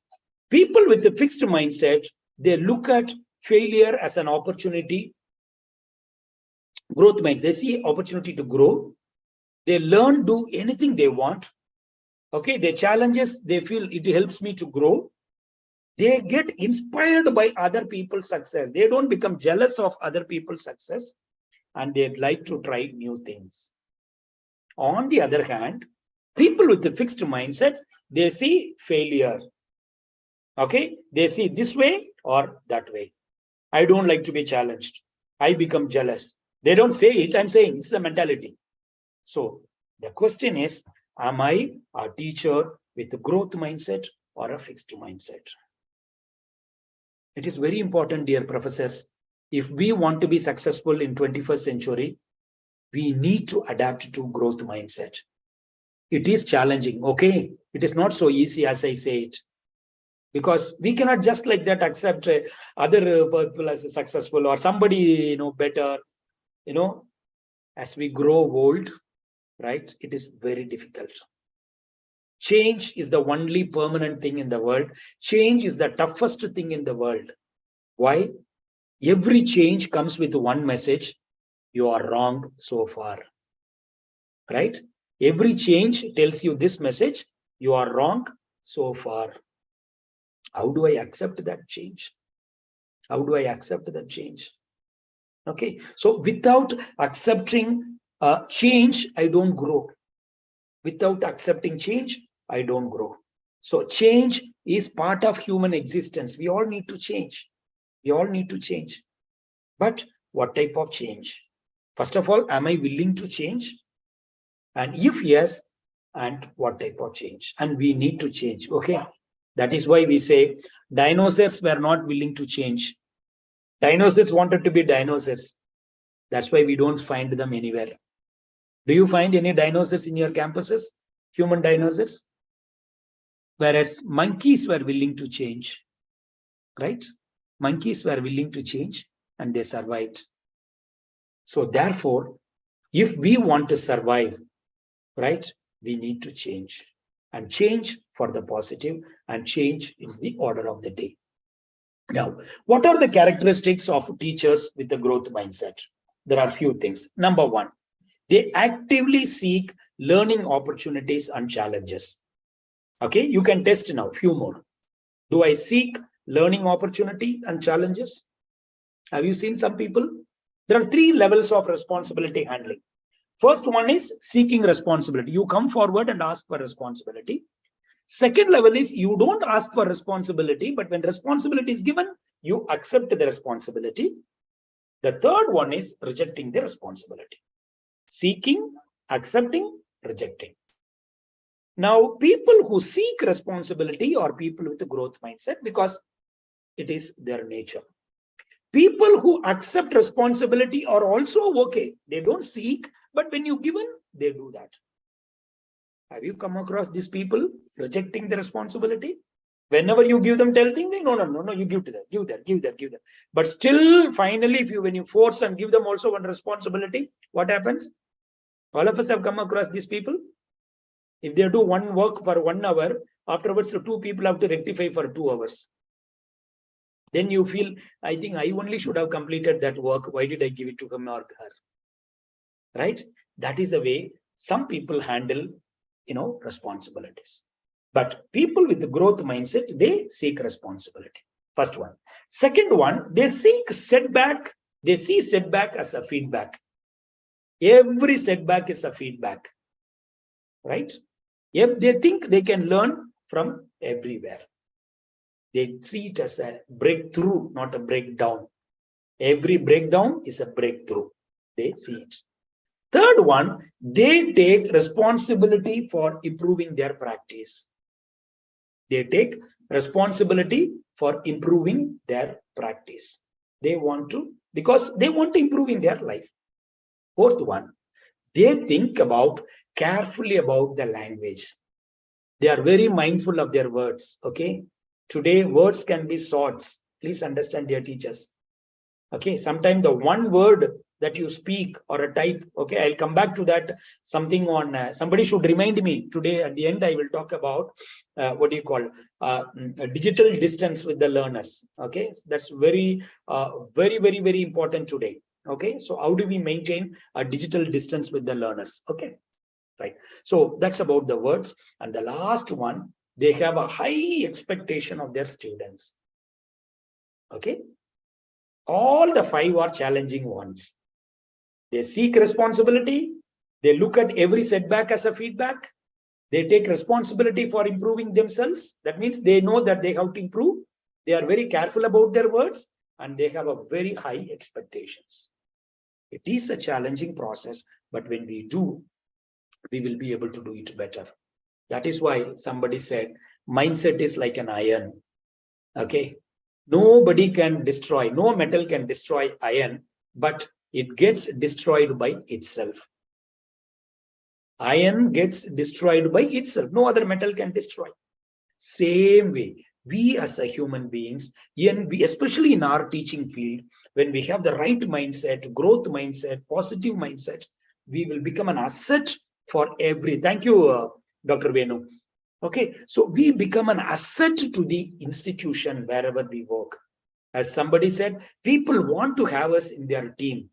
People with a fixed mindset, they look at failure as an opportunity. Growth mindset, they see opportunity to grow. They learn, do anything they want. Okay, their challenges, they feel it helps me to grow. They get inspired by other people's success. They don't become jealous of other people's success, and they'd like to try new things. On the other hand, people with a fixed mindset, they see failure. Okay, they see this way or that way. I don't like to be challenged. I become jealous. They don't say it, I'm saying it's a mentality. So the question is, am I a teacher with a growth mindset or a fixed mindset? It is very important, dear professors. If we want to be successful in 21st century, we need to adapt to growth mindset. It is challenging, okay? It is not so easy as I say it. Because we cannot just like that accept other people as successful or somebody, better, as we grow old, right? It is very difficult. Change is the only permanent thing in the world. Change is the toughest thing in the world. Why? Every change comes with one message. You are wrong so far. Right? Every change tells you this message. You are wrong so far. How do I accept that change? How do I accept that change? Okay. So without accepting change, I don't grow. Without accepting change, I don't grow. So change is part of human existence. We all need to change. We all need to change. But what type of change? First of all, am I willing to change? And if yes, and what type of change? And we need to change. Okay. That is why we say dinosaurs were not willing to change. Dinosaurs wanted to be dinosaurs. That's why we don't find them anywhere. Do you find any dinosaurs in your campuses? Human dinosaurs? Whereas monkeys were willing to change, right? Monkeys were willing to change and they survived. So therefore, if we want to survive, right, we need to change. And change for the positive, and change is the order of the day. Now, what are the characteristics of teachers with a growth mindset? There are a few things. Number one, they actively seek learning opportunities and challenges. Okay, you can test now, few more. Do I seek learning opportunity and challenges? Have you seen some people? There are three levels of responsibility handling. First one is seeking responsibility. You come forward and ask for responsibility. Second level is you don't ask for responsibility, but when responsibility is given, you accept the responsibility. The third one is rejecting the responsibility. Seeking, accepting, rejecting. Now, people who seek responsibility are people with a growth mindset because it is their nature. People who accept responsibility are also okay. They don't seek, but when you given, they do that. Have you come across these people rejecting the responsibility? Whenever you give them, tell them, no, you give to them, give them. But still, finally, when you force and give them also one responsibility, what happens? All of us have come across these people. If they do one work for 1 hour, afterwards, 2 people have to rectify for 2 hours. Then you feel, I think I only should have completed that work. Why did I give it to him or her? Right? That is the way some people handle, responsibilities. But people with the growth mindset, they seek responsibility. First one. Second one, they seek setback. They see setback as a feedback. Every setback is a feedback. Right? If they think they can learn from everywhere. They see it as a breakthrough, not a breakdown. Every breakdown is a breakthrough. They see it. Third one, they take responsibility for improving their practice. They take responsibility for improving their practice. They want to, because they want to improve in their life. Fourth one, they think carefully about the language. They are very mindful of their words. Okay. Today, words can be swords. Please understand, dear teachers. Okay. Sometimes the one word that you speak or a type. Okay. I'll come back to that. Something on somebody should remind me today. At the end, I will talk about what do you call a digital distance with the learners. Okay. That's very, very important today. Okay. So how do we maintain a digital distance with the learners? Okay. Right. So that's about the words. And the last one, they have a high expectation of their students. Okay. All the five are challenging ones. They seek responsibility. They look at every setback as a feedback. They take responsibility for improving themselves. That means they know that they have to improve. They are very careful about their words and they have a very high expectations. It is a challenging process, but when we do, we will be able to do it better. That is why somebody said, mindset is like an iron. Okay. Nobody can destroy, no metal can destroy iron, but it gets destroyed by itself. Iron gets destroyed by itself. No other metal can destroy. Same way, we as a human beings, and we, especially in our teaching field, when we have the right mindset, growth mindset, positive mindset, we will become an asset for every. Thank you, Dr. Venu. Okay, so we become an asset to the institution wherever we work. As somebody said, people want to have us in their team.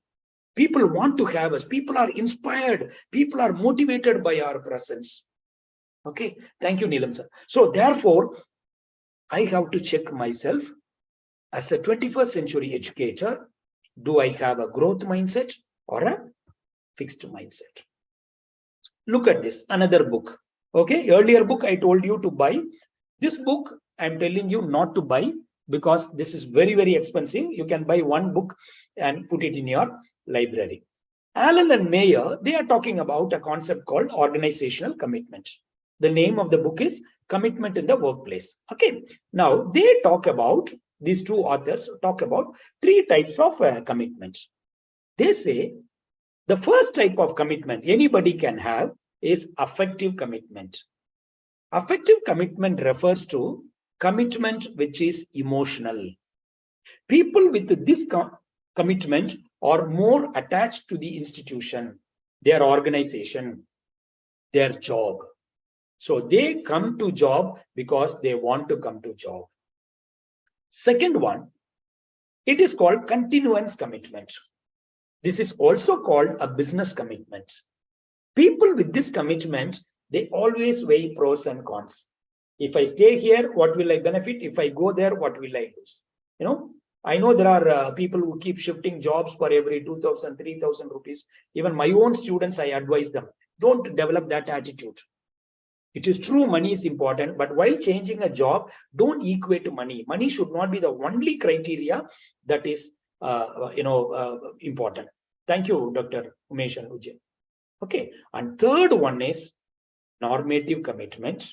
People want to have us. People are inspired. People are motivated by our presence. Okay, thank you, Neelam sir. So therefore, I have to check myself as a 21st century educator. Do I have a growth mindset or a fixed mindset? Look at this, another book. Okay, earlier book I told you to buy. This book I'm telling you not to buy because this is very expensive. You can buy one book and put it in your library. Allen and Mayer, they are talking about a concept called organizational commitment. The name of the book is Commitment in the Workplace. Okay, now they talk about, these two authors talk about three types of commitments. They say the first type of commitment anybody can have is affective commitment. Affective commitment refers to commitment which is emotional. People with this commitment are more attached to the institution, their organization, their job. So they come to job because they want to come to job. Second one, it is called continuance commitment. This is also called a business commitment. People with this commitment, they always weigh pros and cons. If I stay here, what will I benefit? If I go there, what will I lose? You know, I know there are people who keep shifting jobs for every 2,000, 3,000 rupees. Even my own students, I advise them, don't develop that attitude. It is true, money is important, but while changing a job, don't equate to money. Money should not be the only criteria that is, important. Thank you, Dr. Umesh and Ujay. Okay, and third one is normative commitment.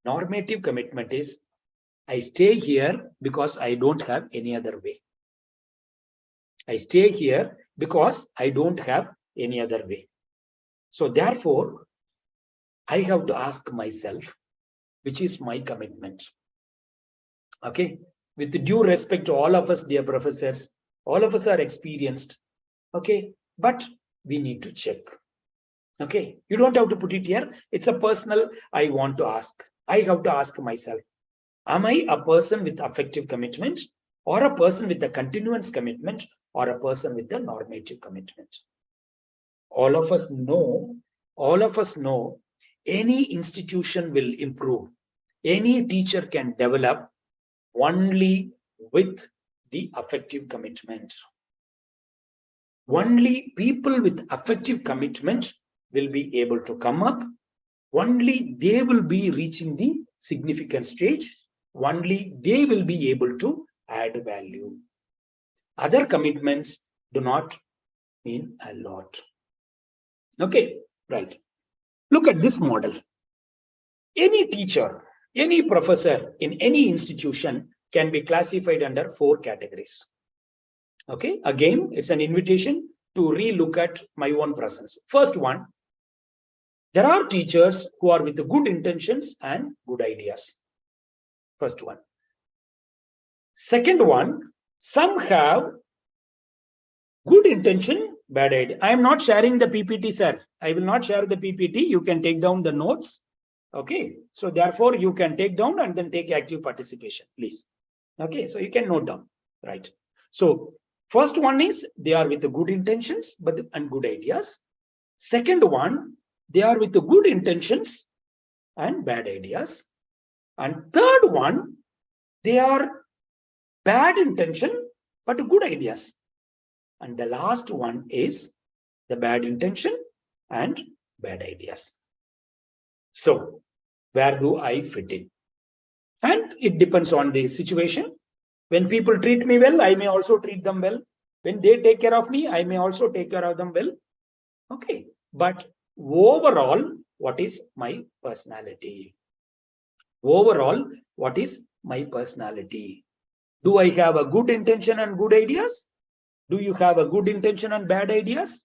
Normative commitment is, I stay here because I don't have any other way. I stay here because I don't have any other way. So therefore, I have to ask myself, which is my commitment? Okay, with due respect to all of us, dear professors, all of us are experienced. Okay, but we need to check. Okay, you don't have to put it here. It's a personal, I want to ask. I have to ask myself, am I a person with affective commitment or a person with a continuance commitment or a person with a normative commitment? All of us know any institution will improve. Any teacher can develop only with the affective commitment. Only people with affective commitment will be able to come up. Only they will be reaching the significant stage. Only they will be able to add value. Other commitments do not mean a lot. Okay, right. Look at this model. Any teacher, any professor in any institution can be classified under 4 categories. Okay, again, it's an invitation to re-look at my own presence. First one, there are teachers who are with good intentions and good ideas. First one. Second one, some have good intention, bad idea. I am not sharing the PPT, sir. I will not share the PPT. You can take down the notes. Okay, so therefore you can take down and then take active participation, please. Okay, so you can note down, right? So first one is they are with the good intentions and good ideas. Second one, they are with the good intentions and bad ideas. And third one, they are bad intention but good ideas. And the last one is the bad intention and bad ideas. So where do I fit in? And it depends on the situation. When people treat me well, I may also treat them well. When they take care of me, I may also take care of them well. Okay, but overall, what is my personality? Overall, what is my personality? Do I have a good intention and good ideas? Do you have a good intention and bad ideas?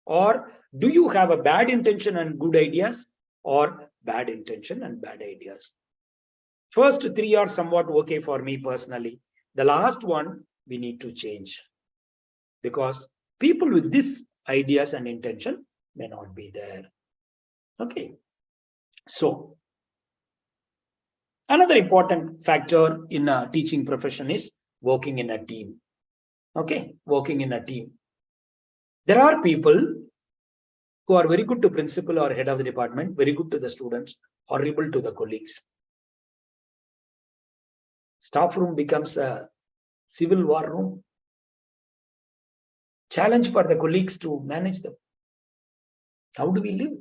Or do you have a bad intention and good ideas, or bad intention and bad ideas? First 3 are somewhat okay for me personally. The last one we need to change, because people with these ideas and intention may not be there. Okay, so another important factor in a teaching profession is working in a team. Okay, working in a team. There are people who are very good to principal or head of the department, very good to the students, horrible to the colleagues. Staff room becomes a civil war room. Challenge for the colleagues to manage them. How do we live?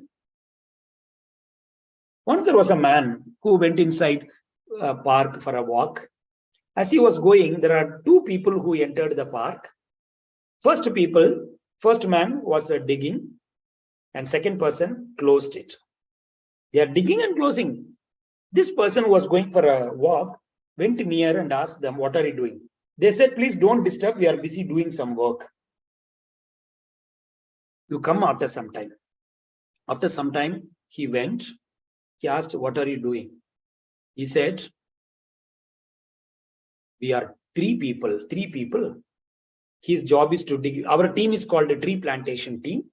Once there was a man who went inside a park for a walk. As he was going, there are 2 people who entered the park. First man was digging, and second person closed it. They are digging and closing. This person was going for a walk, went near and asked them, what are you doing? They said, please don't disturb, we are busy doing some work. You come after some time. After some time, he went, he asked, what are you doing? He said, we are 3 people. His job is to dig. Our team is called a tree plantation team.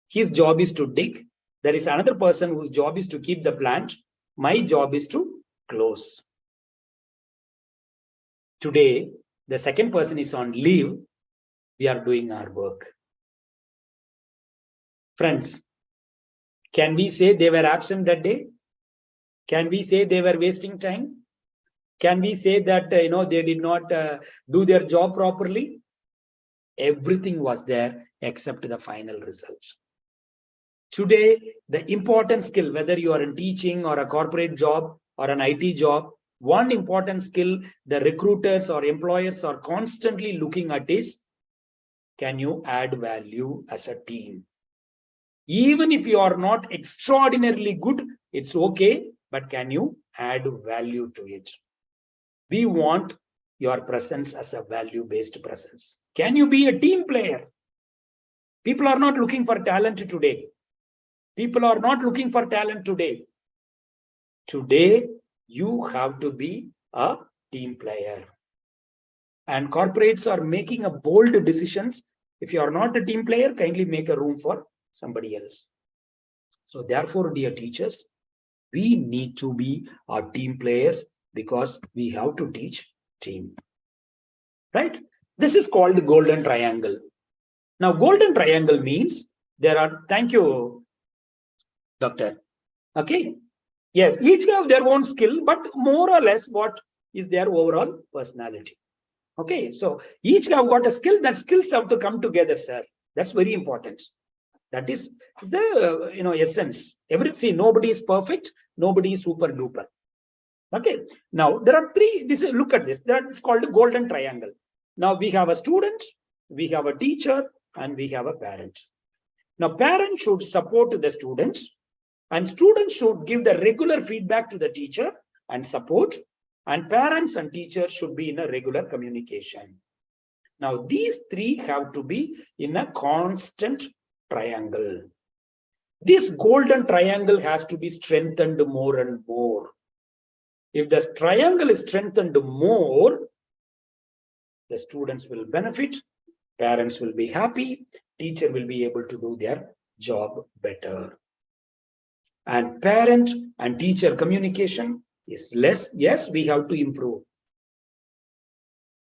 His job is to dig. There is another person whose job is to keep the plant. My job is to close. Today, the second person is on leave. We are doing our work. Friends, can we say they were absent that day? Can we say they were wasting time? Can we say that they did not do their job properly? Everything was there except the final result. Today, the important skill, whether you are in teaching or a corporate job or an IT job, one important skill the recruiters or employers are constantly looking at is, can you add value as a team? Even if you are not extraordinarily good, it's okay, but can you add value to it? We want your presence as a value-based presence. Can you be a team player? People are not looking for talent today. People are not looking for talent today. Today, you have to be a team player. And corporates are making a bold decisions. If you are not a team player, kindly make a room for somebody else. So therefore, dear teachers, we need to be our team players, because we have to teach team. Right? This is called the golden triangle. Now, golden triangle means there are, thank you, doctor. Okay. Yes, each have their own skill, but more or less what is their overall personality. Okay, so each have got a skill. That skills have to come together, sir. That's very important. That is the essence. Nobody is perfect, nobody is super duper. Okay, now there are 3. Look at this. It's called a golden triangle. Now we have a student, we have a teacher, and we have a parent. Now, parents should support the students, and students should give the regular feedback to the teacher and support, and parents and teachers should be in a regular communication. Now, these three have to be in a constant triangle. This golden triangle has to be strengthened more and more. If the triangle is strengthened more, the students will benefit, parents will be happy, teacher will be able to do their job better. And parent and teacher communication is less. Yes, we have to improve.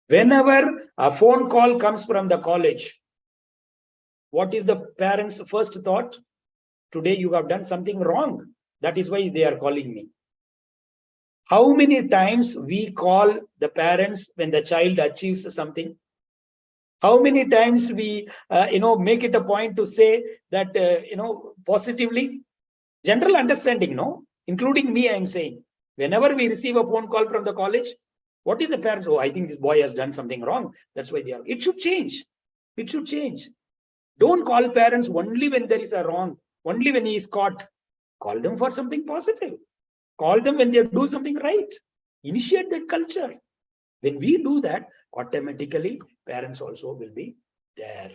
Whenever a phone call comes from the college, what is the parents' first thought? Today you have done something wrong. That is why they are calling me. How many times we call the parents when the child achieves something? How many times we, make it a point to say that, positively? General understanding, no? Including me, I'm saying. Whenever we receive a phone call from the college, what is the parents? Oh, I think this boy has done something wrong. That's why they are. It should change. It should change. Don't call parents only when there is a wrong, only when he is caught. Call them for something positive. Call them when they do something right. Initiate that culture. When we do that, automatically parents also will be there.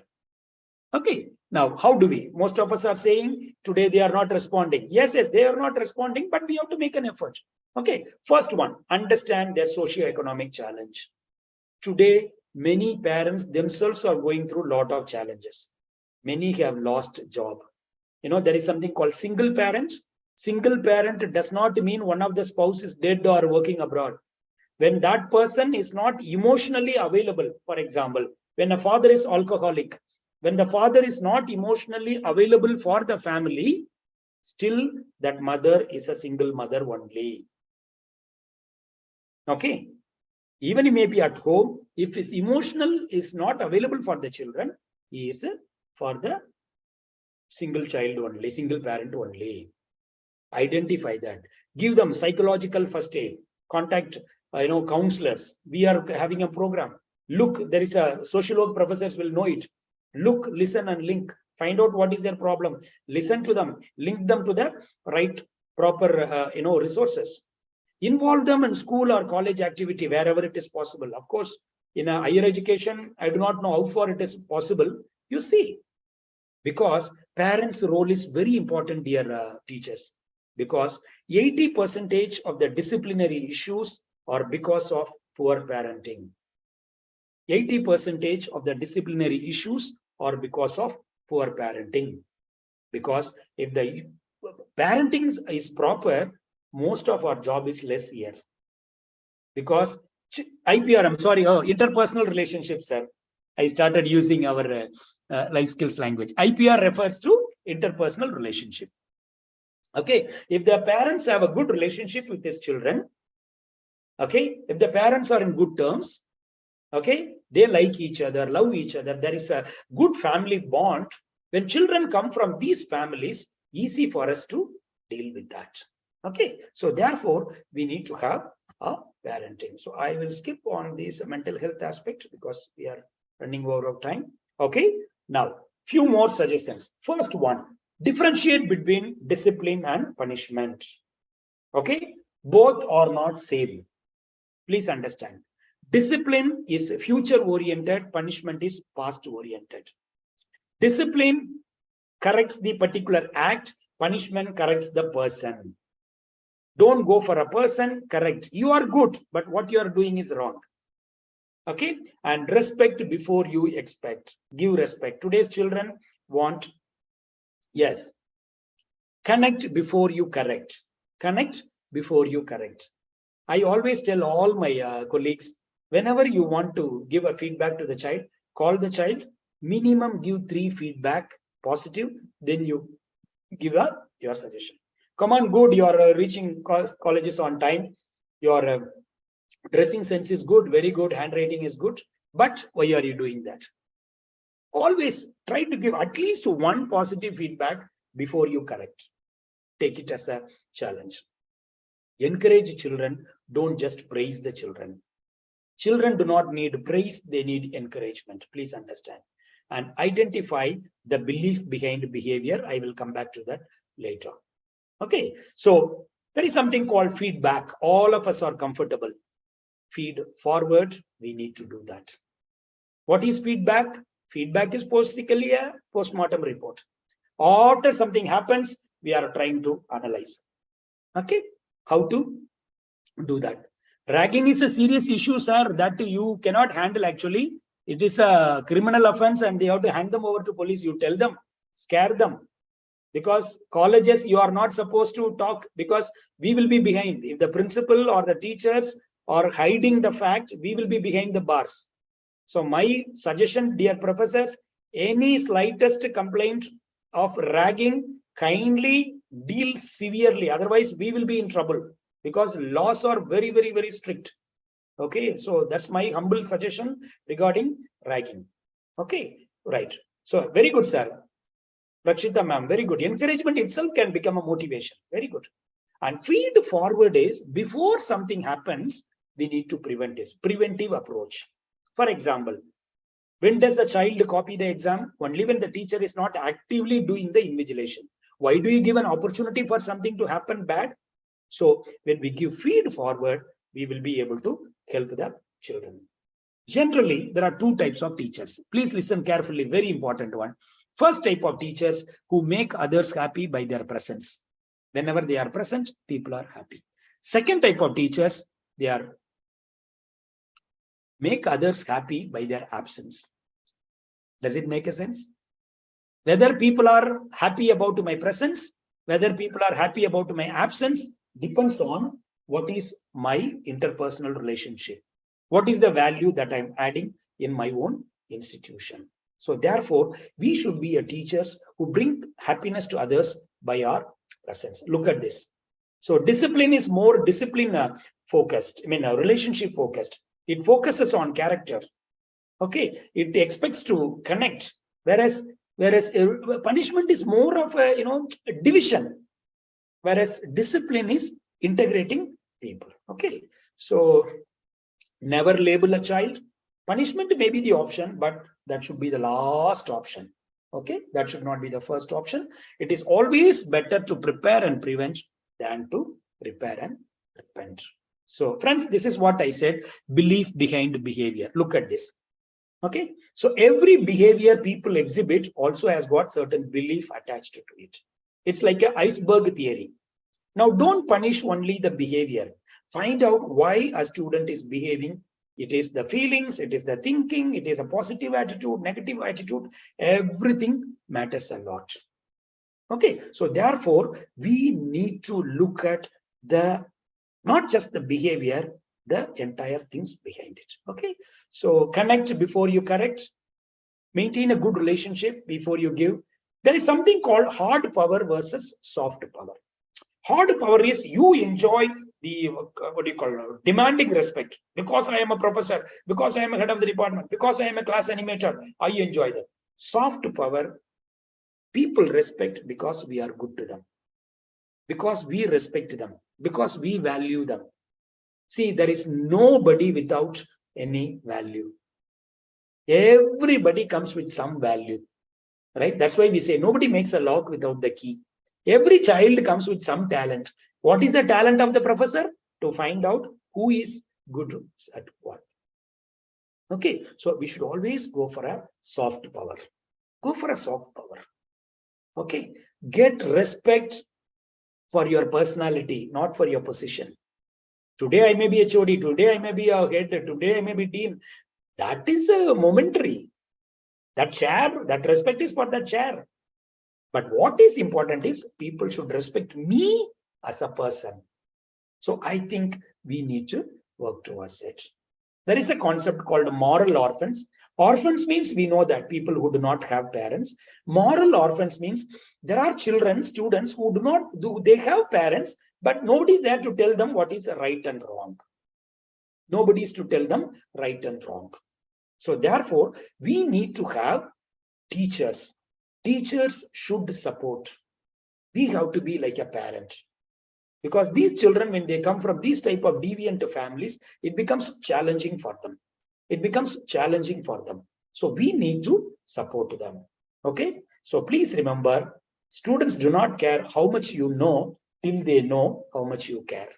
Okay, now how do we? Most of us are saying today they are not responding. Yes, they are not responding, but we have to make an effort. Okay, first one, understand their socio-economic challenge. Today, many parents themselves are going through a lot of challenges. Many have lost job. There is something called single parent. Single parent does not mean one of the spouse is dead or working abroad. When that person is not emotionally available, for example, when a father is alcoholic, when the father is not emotionally available for the family, still that mother is a single mother only. Okay. Even he may be at home, if his emotional is not available for the children, he is for the single child only, single parent only. Identify that. Give them psychological first aid. Contact, counselors. We are having a program. Look, there is a social work professors will know it. Look, listen, and link. Find out what is their problem. Listen to them. Link them to the right, proper, resources. Involve them in school or college activity wherever it is possible. Of course, in a higher education, I do not know how far it is possible. You see, because parents' role is very important, dear teachers. Because 80% of the disciplinary issues are because of poor parenting. 80% of the disciplinary issues are because of poor parenting. Because if the parenting is proper, most of our job is less here. Because IPR, I'm sorry, interpersonal relationships, sir. I started using our life skills language. IPR refers to interpersonal relationship. Okay, if the parents have a good relationship with his children, okay, if the parents are in good terms, okay, they like each other, love each other, there is a good family bond. When children come from these families, easy for us to deal with that. Okay, so therefore we need to have a parenting. So I will skip on this mental health aspect because we are running over of time. Okay, now few more suggestions. First one, differentiate between discipline and punishment. Okay, both are not same. Please understand. Discipline is future oriented, punishment is past oriented. Discipline corrects the particular act, punishment corrects the person. Don't go for a person, correct. You are good, but what you are doing is wrong. Okay, and respect before you expect. Give respect. Today's children want, yes, connect before you correct. Connect before you correct. I always tell all my colleagues, whenever you want to give a feedback to the child, call the child, minimum give 3 feedback, positive, then you give your suggestion. Come on, good, you are reaching colleges on time, your dressing sense is good, very good, handwriting is good, but why are you doing that? Always try to give at least 1 positive feedback before you correct. Take it as a challenge. Encourage children, don't just praise the children. Children do not need praise, they need encouragement. Please understand. and identify the belief behind behavior. I will come back to that later. Okay, so there is something called feedback. All of us are comfortable. Feed forward, we need to do that. What is feedback? Feedback is basically a postmortem report. After something happens, we are trying to analyze. Okay, how to do that? Ragging is a serious issue, sir, that you cannot handle actually. It is a criminal offense and they have to hand them over to police. You tell them, scare them. Because colleges, you are not supposed to talk, because we will be behind. If the principal or the teachers are hiding the fact, we will be behind the bars. So my suggestion, dear professors, any slightest complaint of ragging, kindly deal severely. Otherwise, we will be in trouble, because laws are very, very, very strict. Okay, so that's my humble suggestion regarding ragging. Okay, right. So very good, sir. Rakshita ma'am, very good. Encouragement itself can become a motivation. Very good. And feed forward is, before something happens, we need to prevent it. Preventive approach. For example, when does a child copy the exam? Only when the teacher is not actively doing the invigilation. Why do you give an opportunity for something to happen bad? So when we give feed forward, we will be able to help the children. Generally, there are two types of teachers. Please listen carefully, very important one. First type of teachers who make others happy by their presence. Whenever they are present, people are happy. Second type of teachers, they are make others happy by their absence. Does it make a sense? Whether people are happy about my presence, whether people are happy about my absence, depends on what is my interpersonal relationship. What is the value that I'm adding in my own institution? So therefore, we should be a teachers who bring happiness to others by our presence. Look at this. So discipline is more discipline focused, relationship focused. It focuses on character. Okay, it expects to connect, whereas punishment is more of a division, whereas discipline is integrating people. Okay, so never label a child. Punishment may be the option, but that should be the last option. Okay, that should not be the first option. It is always better to prepare and prevent than to repair and repent. So friends, this is what I said, belief behind behavior. Look at this. Okay, so every behavior people exhibit also has got certain belief attached to it. It's like an iceberg theory. Now don't punish only the behavior. Find out why a student is behaving. It is the feelings, it is the thinking, it is a positive attitude, negative attitude, everything matters a lot. Okay, so therefore we need to look at the not just the behavior, the entire things behind it. Okay, so connect before you correct, maintain a good relationship before you give. There is something called hard power versus soft power. Hard power is you enjoy the demanding respect, because I am a professor, because I am a head of the department, because I am a class animator, I enjoy that. Soft power, people respect because we are good to them, because we respect them, because we value them. See, there is nobody without any value. Everybody comes with some value, right? That's why we say nobody makes a lock without the key. Every child comes with some talent. What is the talent of the professor? To find out who is good at what. Okay, so we should always go for a soft power. Go for a soft power. Okay, get respect for your personality, not for your position. Today I may be a HOD, today I may be a head, today I may be dean. That is a momentary. That chair, that respect is for that chair. But what is important is people should respect me as a person. So I think we need to work towards it. There is a concept called moral orphans. Orphans means we know that people who do not have parents. Moral orphans means there are children, students who they have parents, but nobody is there to tell them what is right and wrong. Nobody is to tell them right and wrong. So therefore, we need to have teachers. Teachers should support. We have to be like a parent. Because these children, when they come from these type of deviant families, it becomes challenging for them. It becomes challenging for them. So we need to support them. Okay. So please remember, students do not care how much you know till they know how much you care.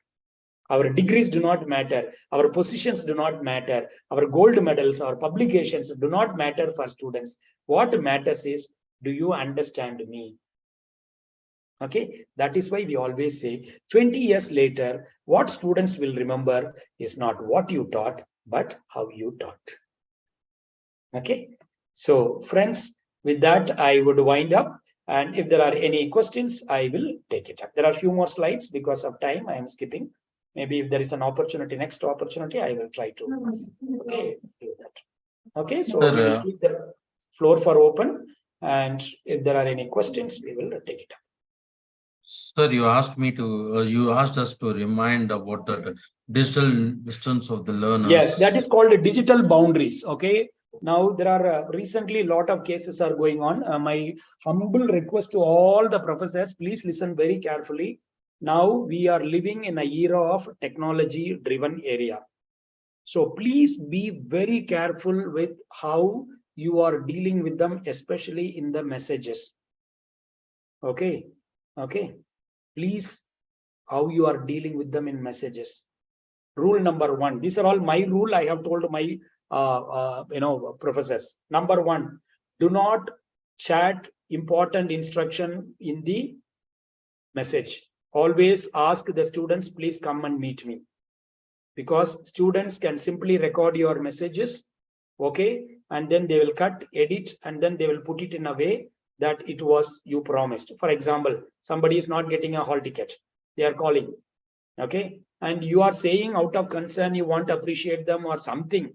Our degrees do not matter. Our positions do not matter. Our gold medals, our publications do not matter for students. What matters is, do you understand me? Okay, that is why we always say 20 years later, what students will remember is not what you taught, but how you taught. Okay, so friends, with that, I would wind up. And if there are any questions, I will take it up. There are a few more slides because of time. I am skipping. Maybe if there is an opportunity, next opportunity, I will try to do that. Okay, so we will keep the floor for open. And if there are any questions, we will take it up. Sir, you asked me to, you asked us to remind about the digital distance of the learners. Yes, that is called digital boundaries. Okay. Now there are recently a lot of cases are going on. My humble request to all the professors, please listen very carefully. Now we are living in an era of technology driven area. So please be very careful with how you are dealing with them, especially in the messages. Okay. Okay. Please, how you are dealing with them in messages. Rule number one, these are all my rule. I have told my professors. Number one, do not chat important instruction in the message. Always ask the students, please come and meet me, because students can simply record your messages, okay, and then they will cut, edit, and then they will put it in a way that it was you promised. For example, somebody is not getting a hall ticket, they are calling, okay, and you are saying out of concern you want to appreciate them or something,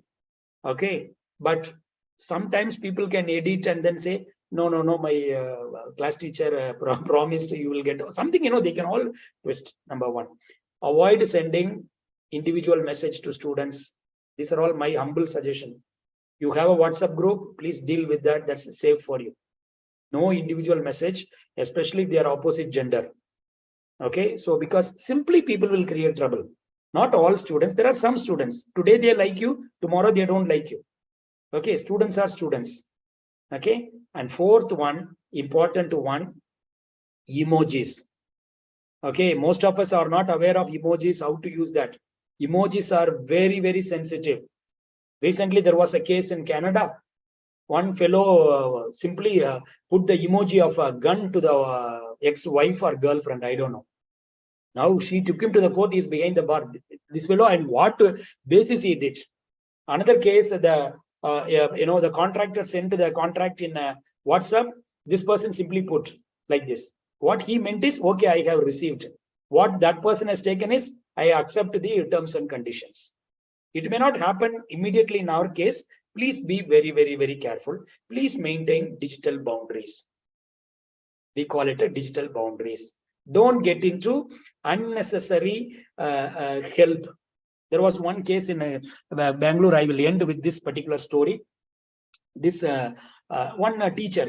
okay, but sometimes people can edit and then say, no, my class teacher promised you will get something, they can all twist. Number one, avoid sending individual message to students. These are all my humble suggestion. You have a WhatsApp group, please deal with that. That's safe for you. No individual message, especially if they are opposite gender. Okay, so because simply people will create trouble. Not all students. There are some students. Today they like you, tomorrow they don't like you. Okay, students are students. Okay, and fourth one, important one, emojis. Okay, most of us are not aware of emojis, how to use that. Emojis are very, very sensitive. Recently, there was a case in Canada. One fellow simply put the emoji of a gun to the ex-wife or girlfriend, I don't know. Now she took him to the court, he's behind the bar. This fellow, and what basis he did. Another case, the contractor sent the contract in WhatsApp. This person simply put like this. What he meant is, okay, I have received. What that person has taken is, I accept the terms and conditions. It may not happen immediately in our case. Please be very, very, very careful. Please maintain digital boundaries. We call it a digital boundaries. Don't get into unnecessary help. There was one case in Bangalore. I will end with this particular story. This one teacher,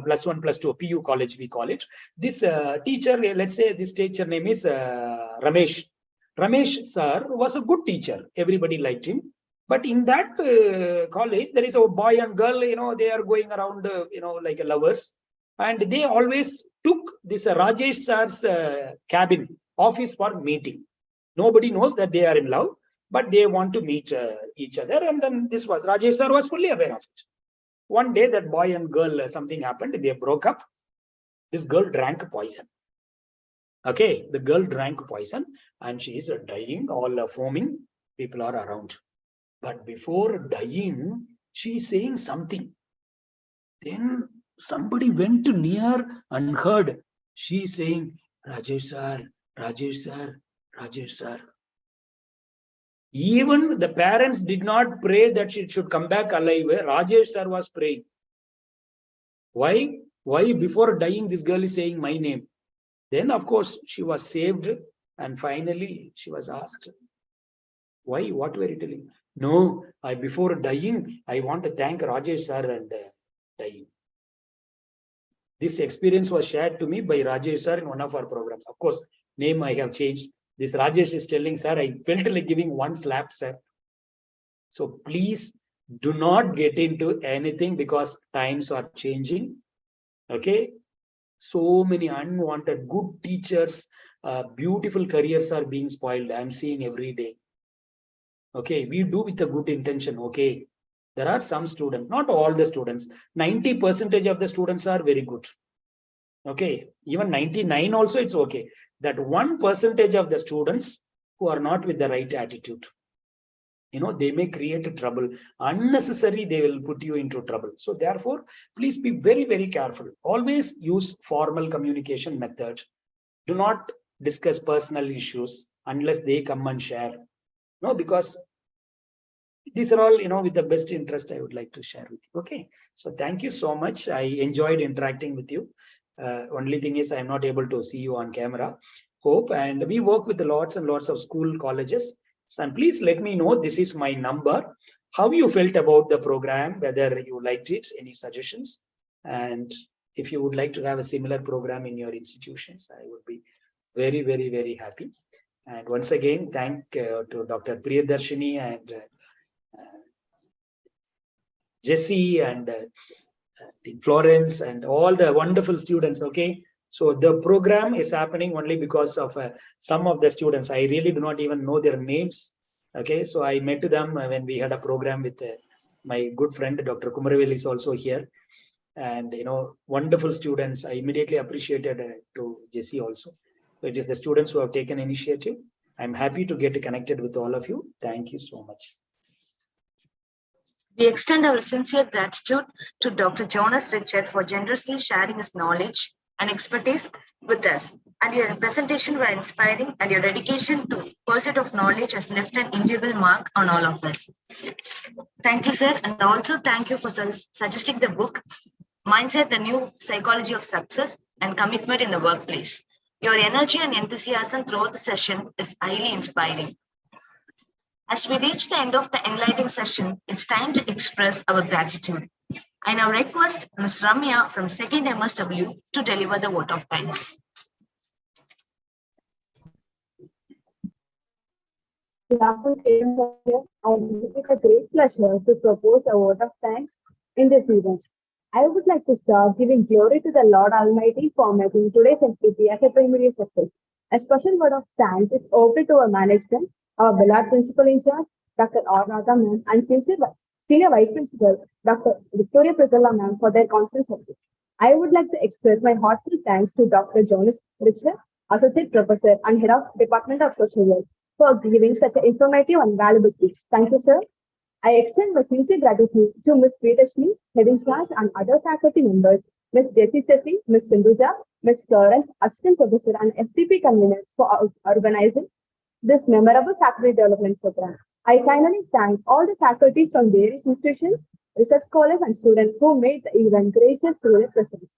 plus one, plus two, PU college, we call it. This teacher, let's say this teacher name is Ramesh. Ramesh sir was a good teacher. Everybody liked him. But in that college, there is a boy and girl, they are going around, like lovers. And they always took this Rajesh sir's cabin, office for meeting. Nobody knows that they are in love, but they want to meet each other. And then this was, Rajesh sir was fully aware of it. One day that boy and girl, something happened, they broke up. This girl drank poison. Okay, the girl drank poison and she is dying, all foaming, people are around. But before dying, she is saying something. Then somebody went near and heard. She is saying, Rajesh sir, Rajesh sir, Rajesh sir. Even the parents did not pray that she should come back alive. Rajesh sir was praying. Why? Why before dying this girl is saying my name? Then of course she was saved, and finally she was asked, why? What were you telling? No, before dying, I want to thank Rajesh sir and dying. This experience was shared to me by Rajesh sir in one of our programs. Of course, name I have changed. This Rajesh is telling, sir, I felt like giving one slap, sir. So please Do not get into anything because times are changing. Okay. So many unwanted good teachers, beautiful careers are being spoiled. I'm seeing every day. Okay. We do with a good intention. Okay. There are some students, not all the students. 90% of the students are very good. Okay. Even 99 also, it's okay. That 1% of the students who are not with the right attitude, they may create trouble unnecessary. They will put you into trouble. So therefore, please be very, very careful. Always use formal communication method. Do not discuss personal issues unless they come and share. No, because these are all, with the best interest I would like to share with you. Okay. So thank you so much. I enjoyed interacting with you. Only thing is I'm not able to see you on camera. Hope. And we work with lots and lots of school colleges. So please let me know, this is my number, how you felt about the program, whether you liked it, any suggestions. And if you would like to have a similar program in your institutions, I would be very, very, very happy. And once again, thank to Dr. Priyadarshini and Jesse and Florence and all the wonderful students. Okay. So the program is happening only because of some of the students. I really do not even know their names. Okay. So I met them when we had a program with my good friend, Dr. Kumaravel is also here. And, wonderful students. I immediately appreciated to Jesse also. So it is the students who have taken initiative. I'm happy to get connected with all of you. Thank you so much. We extend our sincere gratitude to Dr. Jonas Richard for generously sharing his knowledge and expertise with us. And your presentation were inspiring, and your dedication to pursuit of knowledge has left an indelible mark on all of us. Thank you, sir. And also thank you for suggesting the book, Mindset, the New Psychology of Success and Commitment in the Workplace. Your energy and enthusiasm throughout the session is highly inspiring. As we reach the end of the enlightening session, it's time to express our gratitude. I now request Ms. Ramya from 2nd MSW to deliver the vote of thanks. Good afternoon, I take a great pleasure to propose a vote of thanks in this event. I would like to start giving glory to the Lord Almighty for making today's FPP as a primary success. A special word of thanks is offered to our management, our beloved principal in charge, Dr. R. Radha ma'am, and Senior Vice Principal, Dr. Victoria Priscilla ma'am, for their constant support. I would like to express my heartfelt thanks to Dr. Jonas Richard, Associate Professor and Head of Department of Social Work, for giving such an informative and valuable speech. Thank you, sir. I extend my sincere gratitude to Ms. Priyadarshini, Head in Charge, and other faculty members, Ms. Jessie Sethi, Ms. Sindhuja, Ms. Florence, Assistant Professor, and FTP conveners for organizing this memorable faculty development program. I finally thank all the faculties from various institutions, research scholars, and students who made the event gracious through their presence.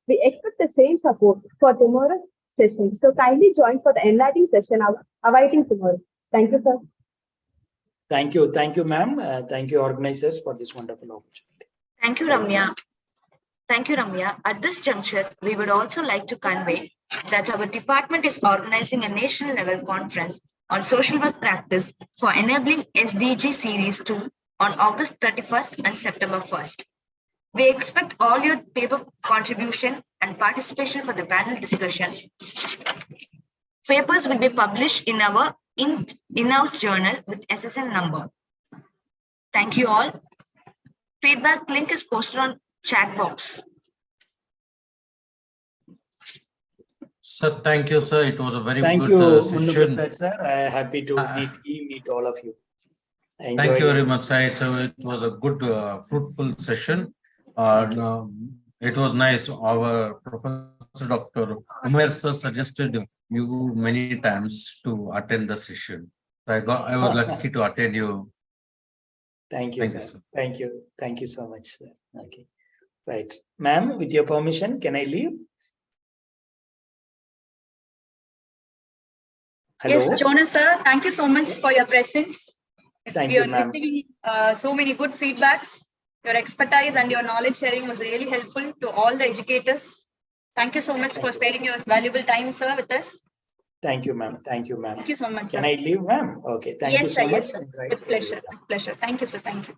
We expect the same support for tomorrow's session, so kindly join for the enlightening session awaiting tomorrow. Thank you, sir. Thank you, ma'am. Thank you, organizers, for this wonderful opportunity. Thank you, Ramya. Thank you, Ramya. At this juncture, we would also like to convey that our department is organizing a national level conference on social work practice for enabling SDG Series 2 on August 31st and September 1st. We expect all your paper contribution and participation for the panel discussion. Papers will be published in our in-house journal with SSN number. Thank you all. Feedback link is posted on chat box. Sir, thank you, sir. It was a very Thank good you, session. sir. Happy to meet all of you. Thank you very much, sir. So it was a good, fruitful session. It was nice. Our Professor Dr. Umer sir suggested you many times to attend the session. So I was lucky to attend you. Thank you, sir. Thank you. Thank you so much, sir. Okay. Right. Ma'am, with your permission, can I leave? Hello? Yes, Jonas, sir. Thank you so much for your presence. Thank we you, are ma'am. receiving so many good feedbacks. Your expertise and your knowledge sharing was really helpful to all the educators. Thank you so much for sparing your valuable time, sir, with us. Thank you, ma'am. Thank you, ma'am. Thank you so much, Can sir. I leave, ma'am? Okay. Thank you so much. Yes, sir. With pleasure. With pleasure. Thank you, sir. Thank you.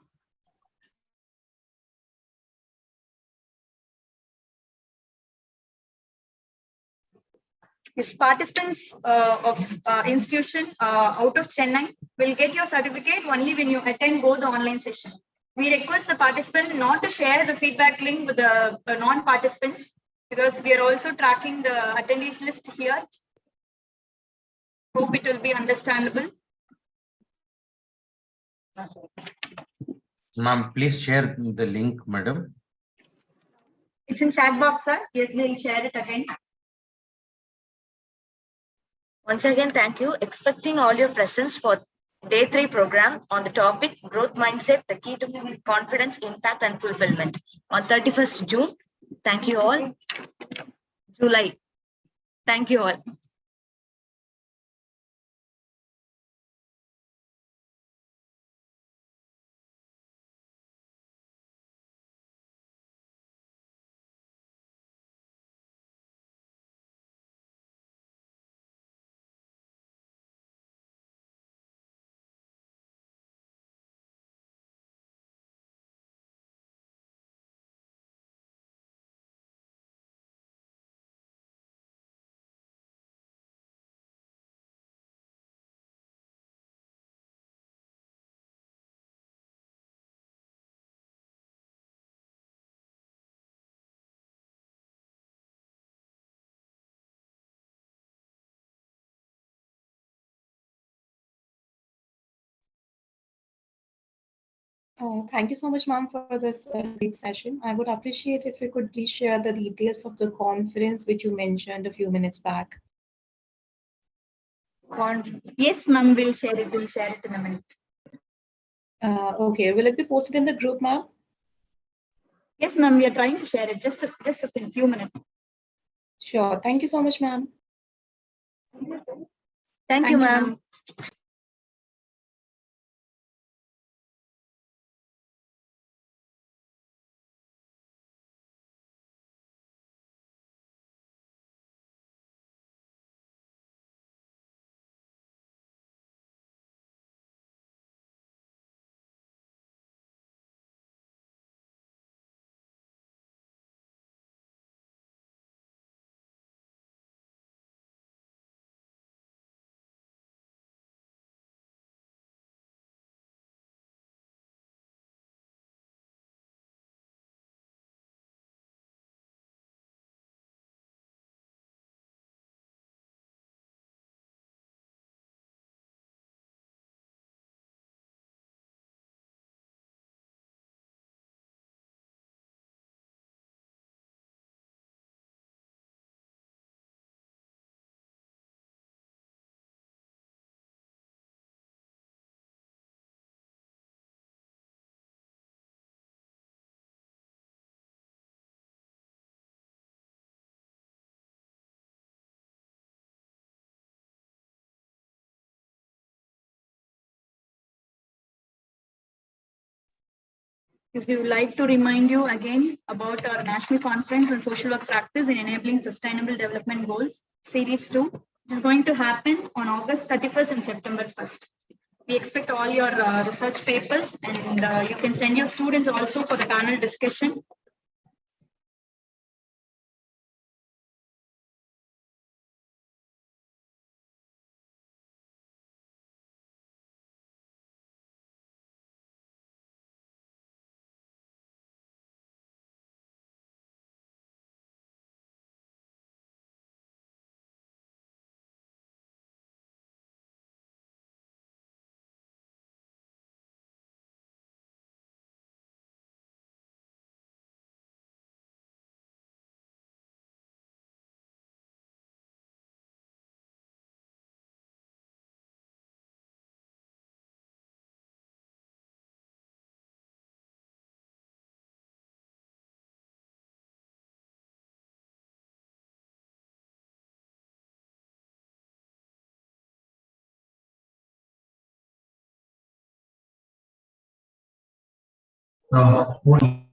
His participants of institution out of Chennai will get your certificate only when you attend both the online session. We request the participant not to share the feedback link with the non-participants because we are also tracking the attendees list here. Hope it will be understandable. Ma'am, please share the link, madam. It's in chat box, sir. Yes, we'll share it again. Once again, thank you. Expecting all your presence for Day 3 program on the topic Growth Mindset, the key to confidence, impact, and fulfillment on 31st June. Thank you all. July. Thank you all. Thank you so much, ma'am, for this great session. I would appreciate if you could please share the details of the conference which you mentioned a few minutes back. Yes, ma'am, we'll share it. We'll share it in a minute. Okay, will it be posted in the group, ma'am? Yes, ma'am, we are trying to share it. Just a few minutes. Sure. Thank you so much, ma'am. Thank you, ma'am. Yes, we would like to remind you again about our national conference on social work practice in enabling sustainable development goals, series 2, which is going to happen on August 31st and September 1st. We expect all your research papers and you can send your students also for the panel discussion. Morning.